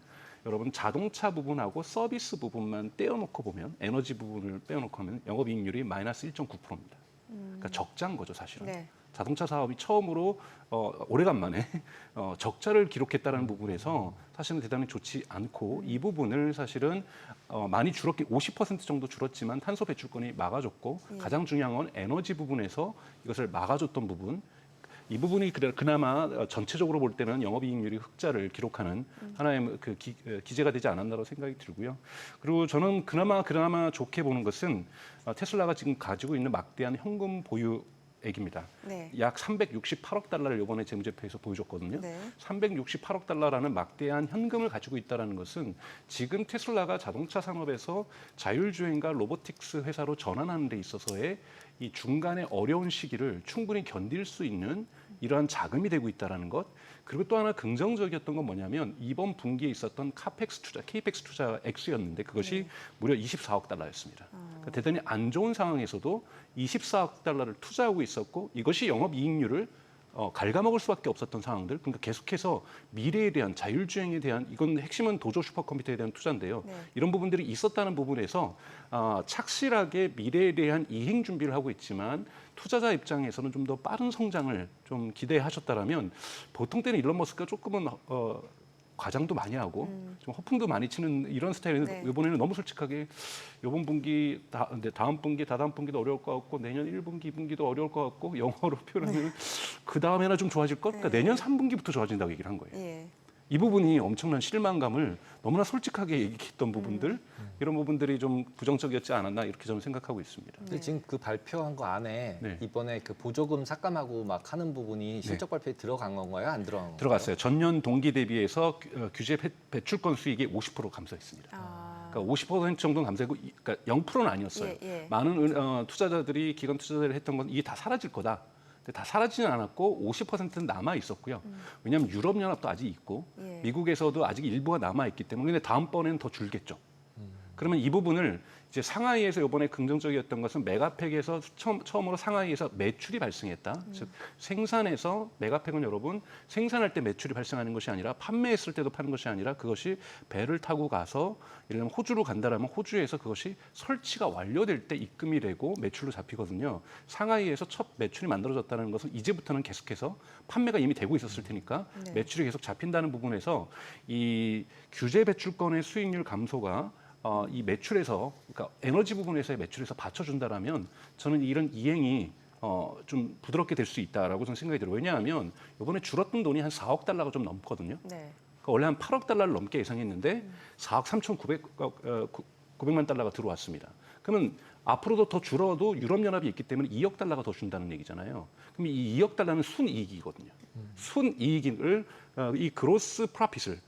여러분 자동차 부분하고 서비스 부분만 떼어놓고 보면 에너지 부분을 빼어놓고 하면 영업이익률이 마이너스 1.9%입니다. 그러니까 적자인 거죠 사실은. 네. 자동차 사업이 처음으로 오래간만에 적자를 기록했다는 부분에서 사실은 대단히 좋지 않고 이 부분을 사실은 많이 줄었기 50% 정도 줄었지만 탄소 배출권이 막아줬고 가장 중요한 건 에너지 부분에서 이것을 막아줬던 부분. 이 부분이 그나마 전체적으로 볼 때는 영업이익률이 흑자를 기록하는 하나의 그 기제가 되지 않았나라고 생각이 들고요. 그리고 저는 그나마 좋게 보는 것은 테슬라가 지금 가지고 있는 막대한 현금 보유액입니다. 네. 약 368억 달러를 이번에 재무제표에서 보여줬거든요. 네. 368억 달러라는 막대한 현금을 가지고 있다는 것은 지금 테슬라가 자동차 산업에서 자율주행과 로보틱스 회사로 전환하는 데 있어서의 이 중간에 어려운 시기를 충분히 견딜 수 있는 이러한 자금이 되고 있다는 것. 그리고 또 하나 긍정적이었던 건 뭐냐면 이번 분기에 있었던 KPX 투자 액수였는데 그것이 무려 24억 달러였습니다. 그러니까 대단히 안 좋은 상황에서도 24억 달러를 투자하고 있었고 이것이 영업이익률을 갉아먹을 수밖에 없었던 상황들. 그러니까 계속해서 미래에 대한 자율주행에 대한 이건 핵심은 도조 슈퍼컴퓨터에 대한 투자인데요. 네. 이런 부분들이 있었다는 부분에서 착실하게 미래에 대한 이행 준비를 하고 있지만 투자자 입장에서는 좀 더 빠른 성장을 좀 기대하셨다라면 보통 때는 일론 머스크가 조금은 과장도 많이 하고 좀 허풍도 많이 치는 이런 스타일인데 네. 이번에는 너무 솔직하게 이번 분기 다음 분기 다다음 분기도 어려울 것 같고 내년 1분기 2분기도 어려울 것 같고 영어로 표현하면 그 다음에나 좀 좋아질 것. 그러니까 네. 내년 3분기부터 좋아진다고 얘기를 한 거예요. 예. 이 부분이 엄청난 실망감을 너무나 솔직하게 얘기했던 부분들 이런 부분들이 좀 부정적이었지 않았나 이렇게 저는 생각하고 있습니다. 근데 지금 그 발표한 거 안에 네. 이번에 그 보조금 삭감하고 막 하는 부분이 실적 발표에 들어간 건가요? 안 들어간 건가요? 들어갔어요. 전년 동기 대비해서 규제 배출권 수익이 50% 감소했습니다. 아, 그러니까 50% 정도는 감소하고 그러니까 0%는 아니었어요. 예, 예. 많은 투자자들이 기관 투자자를 했던 건 이게 다 사라질 거다. 근데 다 사라지는 않았고 50%는 남아 있었고요. 왜냐하면 유럽 연합도 아직 있고 예. 미국에서도 아직 일부가 남아 있기 때문에 근데 다음번에는 더 줄겠죠. 그러면 이 부분을 이제 상하이에서 이번에 긍정적이었던 것은 메가팩에서 처음으로 상하이에서 매출이 발생했다. 즉 생산에서 메가팩은 여러분 생산할 때 매출이 발생하는 것이 아니라 판매했을 때도 파는 것이 아니라 그것이 배를 타고 가서 예를 들면 호주로 간다라면 호주에서 그것이 설치가 완료될 때 입금이 되고 매출로 잡히거든요. 상하이에서 첫 매출이 만들어졌다는 것은 이제부터는 계속해서 판매가 이미 되고 있었을 테니까 네. 매출이 계속 잡힌다는 부분에서 이 규제 배출권의 수익률 감소가 이 매출에서 그러니까 에너지 부분에서의 매출에서 받쳐준다라면 저는 이런 이행이 좀 부드럽게 될 수 있다라고 저는 생각이 들어요. 왜냐하면 이번에 줄었던 돈이 한 4억 달러가 좀 넘거든요. 네. 그러니까 원래 한 8억 달러를 넘게 예상했는데 4억 3,900만 달러가 들어왔습니다. 그러면 앞으로도 더 줄어도 유럽연합이 있기 때문에 2억 달러가 더 준다는 얘기잖아요. 그럼 이 2억 달러는 순이익이거든요. 순이익을 이 그로스 프로핏을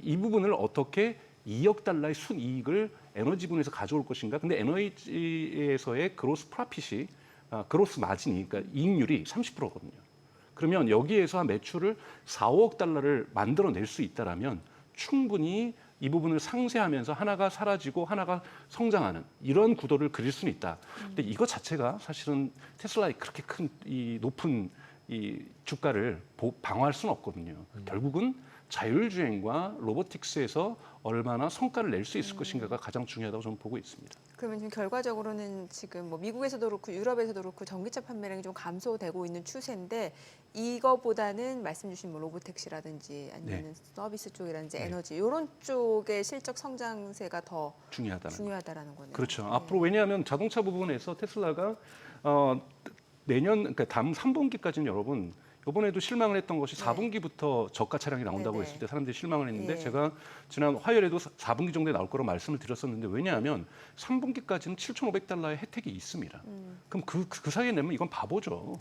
이 부분을 어떻게 2억 달러의 순이익을 에너지 분에서 가져올 것인가? 근데 에너지에서의 그로스 프로핏이 그로스 마진이 그러니까 이익률이 30%거든요. 그러면 여기에서 매출을 4억 달러를 만들어낼 수 있다라면 충분히 이 부분을 상쇄하면서 하나가 사라지고 하나가 성장하는 이런 구도를 그릴 수는 있다. 근데 이것 자체가 사실은 테슬라의 그렇게 큰 이 높은 이 주가를 방어할 수는 없거든요. 결국은 자율주행과 로보틱스에서 얼마나 성과를 낼 수 있을 것인가가 가장 중요하다고 저는 보고 있습니다. 그러면 지금 결과적으로는 지금 뭐 미국에서도 그렇고 유럽에서도 그렇고 전기차 판매량이 좀 감소되고 있는 추세인데 이거보다는 말씀 주신 뭐 로보택시라든지 아니면 서비스 쪽이라든지 네. 에너지 이런 쪽의 실적 성장세가 더 중요하다는 거네요. 그렇죠. 네. 앞으로 왜냐하면 자동차 부분에서 테슬라가 내년 그러니까 다음 3분기까지는 여러분 이번에도 실망을 했던 것이 네. 4분기부터 저가 차량이 나온다고 네네. 했을 때 사람들이 실망을 했는데 예. 제가 지난 화요일에도 4분기 정도에 나올 거라고 말씀을 드렸었는데 왜냐하면 3분기까지는 7,500달러의 혜택이 있습니다. 그럼 그 사이에 내면 이건 바보죠.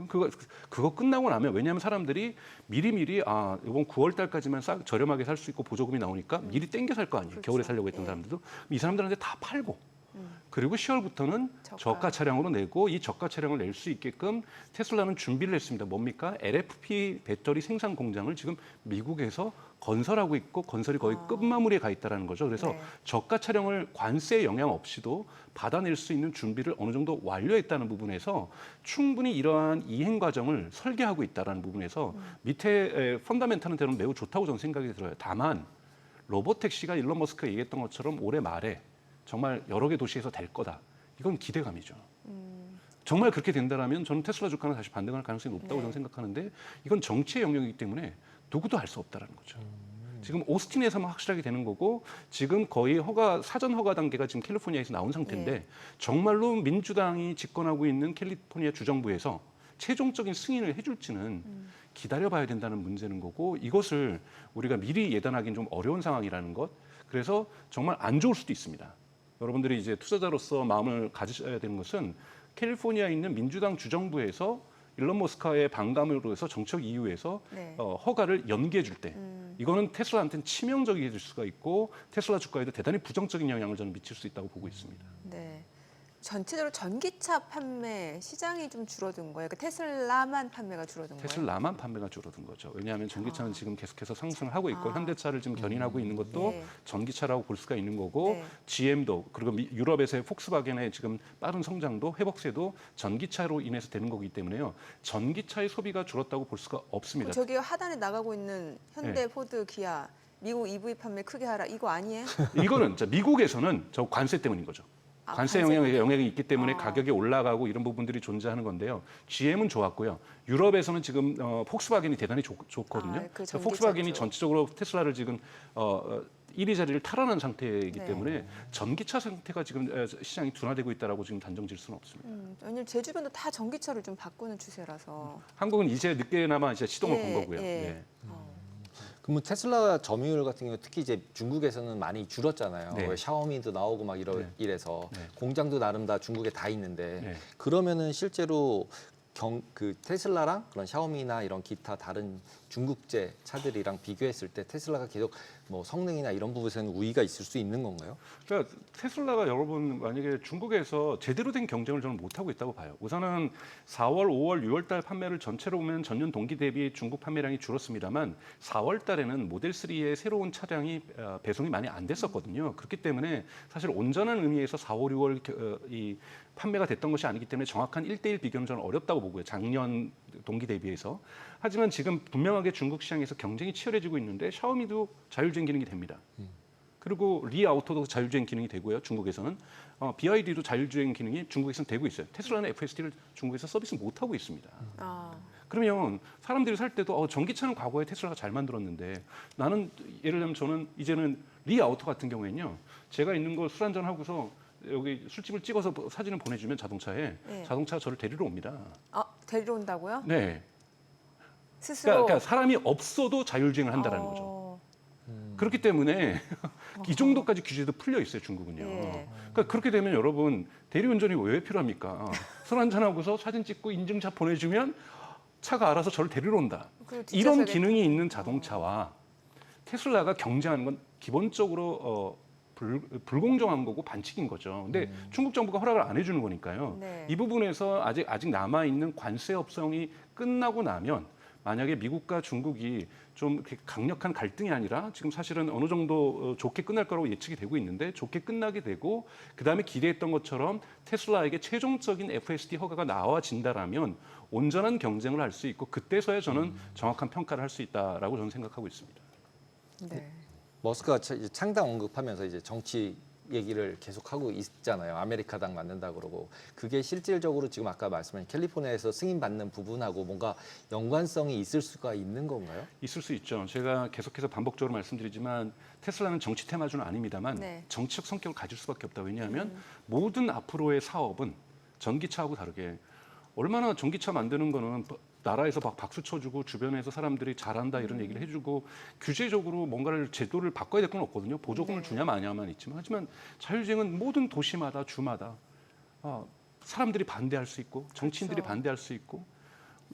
그거 끝나고 나면 왜냐하면 사람들이 미리미리 이번 9월 달까지만 저렴하게 살 수 있고 보조금이 나오니까 미리 땡겨 살 거 아니에요. 그렇죠. 겨울에 살려고 했던 예. 사람들도 이 사람들한테 다 팔고 그리고 10월부터는 저가. 저가 차량으로 내고 이 저가 차량을 낼 수 있게끔 테슬라는 준비를 했습니다. 뭡니까? LFP 배터리 생산 공장을 지금 미국에서 건설하고 있고 건설이 거의 끝마무리에 가 있다는 거죠. 그래서 네. 저가 차량을 관세 영향 없이도 받아낼 수 있는 준비를 어느 정도 완료했다는 부분에서 충분히 이러한 이행 과정을 설계하고 있다는 부분에서 밑에 펀더멘탈은 대로 매우 좋다고 저는 생각이 들어요. 다만 로보택시가 일론 머스크가 얘기했던 것처럼 올해 말에 정말 여러 개 도시에서 될 거다. 이건 기대감이죠. 정말 그렇게 된다면 저는 테슬라 주가는 다시 반등할 가능성이 높다고 네. 저는 생각하는데 이건 정치의 영역이기 때문에 누구도 알 수 없다라는 거죠. 지금 오스틴에서만 확실하게 되는 거고 지금 거의 사전 허가 단계가 지금 캘리포니아에서 나온 상태인데 네. 정말로 민주당이 집권하고 있는 캘리포니아 주정부에서 최종적인 승인을 해줄지는 기다려봐야 된다는 문제는 거고 이것을 우리가 미리 예단하기는 좀 어려운 상황이라는 것. 그래서 정말 안 좋을 수도 있습니다. 여러분들이 이제 투자자로서 마음을 가지셔야 되는 것은 캘리포니아에 있는 민주당 주정부에서 일론 머스크의 반감으로 해서 정책 이유에서 네. 허가를 연기해 줄 때 이거는 테슬라한테는 치명적일 수가 있고 테슬라 주가에도 대단히 부정적인 영향을 저는 미칠 수 있다고 보고 있습니다. 네. 전체적으로 전기차 판매 시장이 좀 줄어든 거예요. 그 테슬라만 판매가 줄어든 거예요. 테슬라만 판매가 줄어든 거죠. 왜냐하면 전기차는 지금 계속해서 상승을 하고 있고 현대차를 지금 견인하고 있는 것도 네. 전기차라고 볼 수가 있는 거고 네. GM도 그리고 유럽에서의 폭스바겐의 지금 빠른 성장도 회복세도 전기차로 인해서 되는 거기 때문에요. 전기차의 소비가 줄었다고 볼 수가 없습니다. 저기 하단에 나가고 있는 현대, 네. 포드, 기아 미국 EV 판매 크게 하라 이거 아니에요? 이거는 미국에서는 저 관세 때문인 거죠. 관세 영향이 있기 때문에 아. 가격이 올라가고 이런 부분들이 존재하는 건데요. GM은 좋았고요. 유럽에서는 지금 폭스바겐이 대단히 좋거든요. 그 그래서 전기차 폭스바겐이 쪽. 전체적으로 테슬라를 지금 1위 자리를 탈환한 상태이기 네. 때문에 전기차 상태가 지금 시장이 둔화되고 있다라고 지금 단정질 수는 없습니다. 왜냐면 제 주변도 다 전기차를 좀 바꾸는 추세라서. 한국은 이제 늦게나마 이제 시동을 예, 건 거고요. 예. 네. 그러면 테슬라 점유율 같은 경우 특히 이제 중국에서는 많이 줄었잖아요. 네. 왜 샤오미도 나오고 막 네. 이래서 네. 공장도 나름 다 중국에 다 있는데 네. 그러면은 실제로 그 테슬라랑 그런 샤오미나 이런 기타 다른 중국제 차들이랑 비교했을 때 테슬라가 계속 뭐 성능이나 이런 부분에서는 우위가 있을 수 있는 건가요? 그러니까 테슬라가 여러분 만약에 중국에서 제대로 된 경쟁을 저는 못하고 있다고 봐요. 우선은 4월, 5월, 6월 달 판매를 전체로 보면 전년 동기 대비 중국 판매량이 줄었습니다만 4월 달에는 모델 3의 새로운 차량이 배송이 많이 안 됐었거든요. 그렇기 때문에 사실 온전한 의미에서 4, 5, 6월 이 판매가 됐던 것이 아니기 때문에 정확한 1대1 비교는 저는 어렵다고 보고요. 작년 동기 대비해서. 하지만 지금 분명하게 중국 시장에서 경쟁이 치열해지고 있는데 샤오미도 자율주행 기능이 됩니다. 그리고 리아우토도 자율주행 기능이 되고요. 중국에서는 BYD도 자율주행 기능이 중국에서는 되고 있어요. 테슬라는 FSD를 중국에서 서비스 못 하고 있습니다. 그러면 사람들이 살 때도 전기차는 과거에 테슬라가 잘 만들었는데 나는 예를 들면 저는 이제는 리아우토 같은 경우에는요. 제가 있는 거 술 한잔 하고서 여기 술집을 찍어서 사진을 보내주면 자동차에 네. 자동차가 저를 데리러 옵니다. 데리러 온다고요? 네. 스스로. 그러니까 사람이 없어도 자율주행을 한다는 거죠. 그렇기 때문에 이 정도까지 규제도 풀려 있어요, 중국은요. 예. 그러니까 그렇게 되면 여러분 대리운전이 왜 필요합니까? 술 한잔 하고서 사진 찍고 인증샷 보내주면 차가 알아서 저를 데리러 온다. 그리고 이런 뒷좌석에- 기능이 있는 자동차와 테슬라가 경쟁하는 건 기본적으로 불공정한 거고 반칙인 거죠. 근데 중국 정부가 허락을 안 해주는 거니까요. 네. 이 부분에서 아직 남아 있는 관세 협상이 끝나고 나면 만약에 미국과 중국이 좀 이렇게 강력한 갈등이 아니라 지금 사실은 어느 정도 좋게 끝날 거라고 예측이 되고 있는데 좋게 끝나게 되고 그다음에 기대했던 것처럼 테슬라에게 최종적인 FSD 허가가 나와진다라면 온전한 경쟁을 할 수 있고 그때서야 저는 정확한 평가를 할 수 있다라고 저는 생각하고 있습니다. 네. 머스크가 이제 창당 언급하면서 이제 정치 얘기를 계속하고 있잖아요. 아메리카당 만든다 그러고 그게 실질적으로 지금 아까 말씀하신 캘리포니아에서 승인받는 부분하고 뭔가 연관성이 있을 수가 있는 건가요? 있을 수 있죠. 제가 계속해서 반복적으로 말씀드리지만 테슬라는 정치 테마주는 아닙니다만 네. 정치적 성격을 가질 수밖에 없다. 왜냐하면 모든 앞으로의 사업은 전기차하고 다르게 얼마나 전기차 만드는 거는 나라에서 막 박수 쳐주고 주변에서 사람들이 잘한다 이런 얘기를 해주고 규제적으로 뭔가를 제도를 바꿔야 될 건 없거든요. 보조금을 네. 주냐 마냐만 있지만 하지만 자율주행은 모든 도시마다 주마다 사람들이 반대할 수 있고 정치인들이 그렇죠. 반대할 수 있고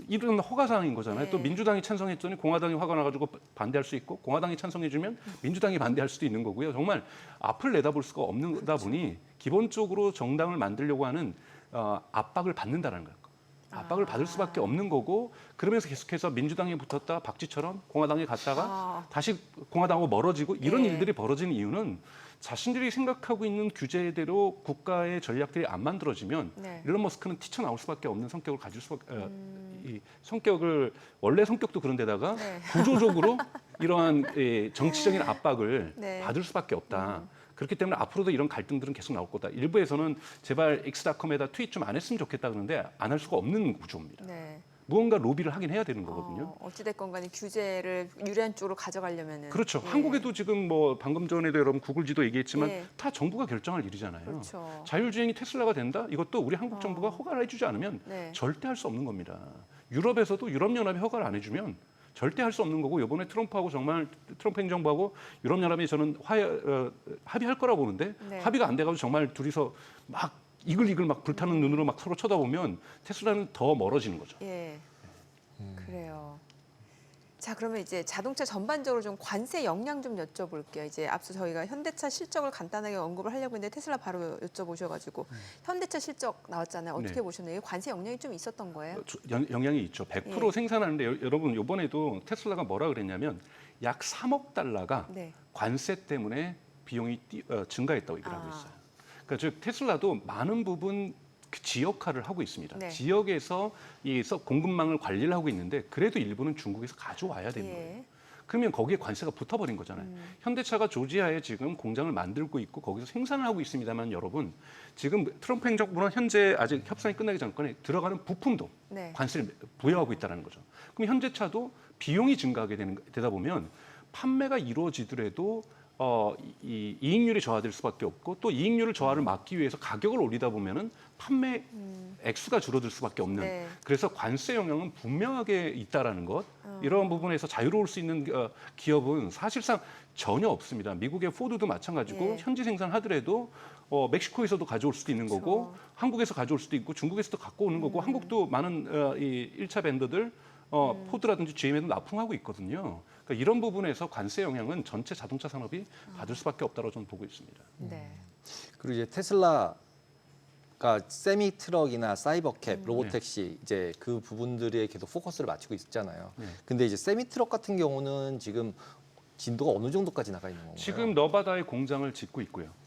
이런 허가사항인 거잖아요. 네. 또 민주당이 찬성했더니 공화당이 화가 나가지고 반대할 수 있고 공화당이 찬성해주면 민주당이 반대할 수도 있는 거고요. 정말 앞을 내다볼 수가 없는다 보니 기본적으로 정당을 만들려고 하는 압박을 받는다는 거예요. 압박을 받을 수밖에 없는 거고 그러면서 계속해서 민주당에 붙었다 박쥐처럼 공화당에 갔다가 다시 공화당하고 멀어지고 이런 네. 일들이 벌어지는 이유는 자신들이 생각하고 있는 규제대로 국가의 전략들이 안 만들어지면 네. 일론 머스크는 튀쳐나올 수밖에 없는 성격을 가질 수밖에 이 성격을 원래 성격도 그런데다가 네. 구조적으로 이러한 정치적인 압박을 네. 받을 수밖에 없다. 그렇기 때문에 앞으로도 이런 갈등들은 계속 나올 거다. 일부에서는 제발 X닷컴에다 트윗 좀 안 했으면 좋겠다 그러는데 안 할 수가 없는 구조입니다. 네. 무언가 로비를 하긴 해야 되는 거거든요. 어찌됐건 간에 규제를 유리한 쪽으로 가져가려면은. 그렇죠. 예. 한국에도 지금 뭐 방금 전에도 여러분 구글 지도 얘기했지만 예. 다 정부가 결정할 일이잖아요. 그렇죠. 자율주행이 테슬라가 된다? 이것도 우리 한국 정부가 허가를 해주지 않으면 네. 절대 할 수 없는 겁니다. 유럽에서도 유럽연합이 허가를 안 해주면 절대 할 수 없는 거고 이번에 트럼프하고 정말 트럼프 행정부하고 유럽연합이 저는 합의할 거라고 보는데 네. 합의가 안 돼가지고 정말 둘이서 막 이글이글 막 불타는 눈으로 막 서로 쳐다보면 테슬라는 더 멀어지는 거죠. 예. 그래요. 자, 그러면 이제 자동차 전반적으로 좀 관세 영향 좀 여쭤볼게요. 이제 앞서 저희가 현대차 실적을 간단하게 언급을 하려고 했는데 테슬라 바로 여쭤보셔가지고 현대차 실적 나왔잖아요. 어떻게 네. 보셨나요? 관세 영향이 좀 있었던 거예요? 영향이 있죠. 100% 예. 생산하는데 여러분 이번에도 테슬라가 뭐라 그랬냐면 약 3억 달러가 네. 관세 때문에 비용이 증가했다고 얘기를 하고 아. 있어요. 그러니까 즉 테슬라도 많은 부분 그 지역화를 하고 있습니다. 네. 지역에서 이 공급망을 관리를 하고 있는데 그래도 일부는 중국에서 가져와야 되는 예. 거예요. 그러면 거기에 관세가 붙어버린 거잖아요. 현대차가 조지아에 지금 공장을 만들고 있고 거기서 생산을 하고 있습니다만 여러분 지금 트럼프 행정부는 현재 아직 협상이 끝나기 전까지 들어가는 부품도 네. 관세를 부여하고 있다는 거죠. 그럼 현대차도 비용이 증가하게 되다 보면 판매가 이루어지더라도 이 이익률이 저하될 수밖에 없고 또 이익률을 저하를 막기 위해서 가격을 올리다 보면은 판매 액수가 줄어들 수밖에 없는 네. 그래서 관세 영향은 분명하게 있다라는 것 이런 부분에서 자유로울 수 있는 기업은 사실상 전혀 없습니다. 미국의 포드도 마찬가지고 예. 현지 생산하더라도 멕시코에서도 가져올 수도 있는 거고 그렇죠. 한국에서 가져올 수도 있고 중국에서도 갖고 오는 거고 한국도 많은 이 1차 밴더들 포드라든지 GM에도 납품하고 있거든요. 그러니까 이런 부분에서 관세 영향은 전체 자동차 산업이 받을 수밖에 없다고 저는 보고 있습니다. 네. 그리고 이제 테슬라가 세미 트럭이나 사이버캡, 로보택시 이제 그 부분들에 계속 포커스를 맞추고 있잖아요. 네. 근데 이제 세미 트럭 같은 경우는 지금 진도가 어느 정도까지 나가 있는 건가요? 지금 너바다에 공장을 짓고 있고요.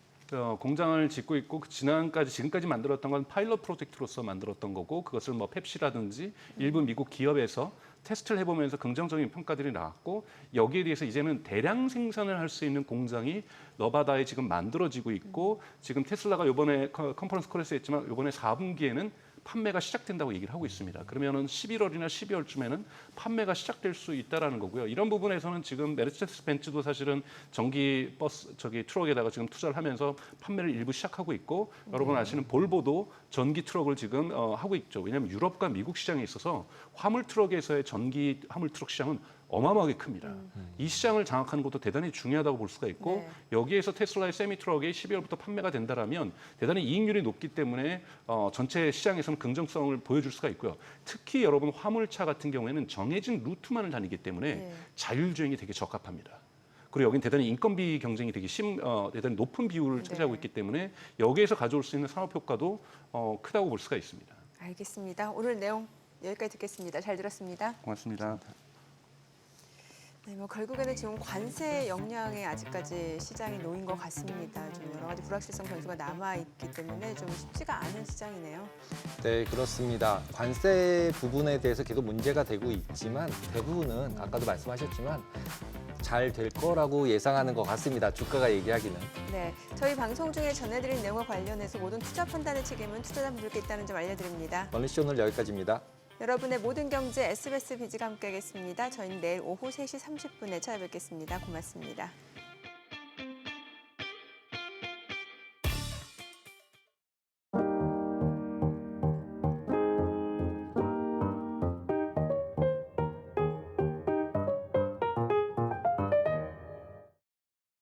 공장을 짓고 있고 지금까지 만들었던 건 파일럿 프로젝트로서 만들었던 거고 그것을 뭐 펩시라든지 일부 미국 기업에서 테스트를 해보면서 긍정적인 평가들이 나왔고 여기에 대해서 이제는 대량 생산을 할 수 있는 공장이 너바다에 지금 만들어지고 있고 지금 테슬라가 이번에 컨퍼런스 콜에서 했지만 이번에 4분기에는 판매가 시작된다고 얘기를 하고 있습니다. 그러면은 11월이나 12월쯤에는 판매가 시작될 수 있다라는 거고요. 이런 부분에서는 지금 메르세데스 벤츠도 사실은 전기 버스 트럭에다가 지금 투자를 하면서 판매를 일부 시작하고 있고 여러분 아시는 볼보도 전기 트럭을 지금 하고 있죠. 왜냐하면 유럽과 미국 시장에 있어서 화물 트럭에서의 전기 화물 트럭 시장은 어마어마하게 큽니다. 이 시장을 장악하는 것도 대단히 중요하다고 볼 수가 있고 네. 여기에서 테슬라의 세미 트럭이 12월부터 판매가 된다라면 대단히 이익률이 높기 때문에 전체 시장에서는 긍정성을 보여줄 수가 있고요. 특히 여러분 화물차 같은 경우에는 정해진 루트만을 다니기 때문에 네. 자율주행이 되게 적합합니다. 그리고 여기는 대단히 인건비 경쟁이 되게 대단히 높은 비율을 차지하고 네. 있기 때문에 여기에서 가져올 수 있는 산업 효과도 크다고 볼 수가 있습니다. 알겠습니다. 오늘 내용 여기까지 듣겠습니다. 잘 들었습니다. 고맙습니다. 네, 뭐 결국에는 지금 관세 영향에 아직까지 시장이 놓인 것 같습니다. 좀 여러 가지 불확실성 변수가 남아 있기 때문에 좀 쉽지가 않은 시장이네요. 네, 그렇습니다. 관세 부분에 대해서 계속 문제가 되고 있지만 대부분은 아까도 말씀하셨지만 잘 될 거라고 예상하는 것 같습니다. 주가가 얘기하기는. 네, 저희 방송 중에 전해드린 내용과 관련해서 모든 투자 판단의 책임은 투자자분들께 있다는 점 알려드립니다. 멀리시 오늘 여기까지입니다. 여러분의 모든 경제 SBS 비즈가 함께하겠습니다. 저희는 내일 오후 3시 30분에 찾아뵙겠습니다. 고맙습니다.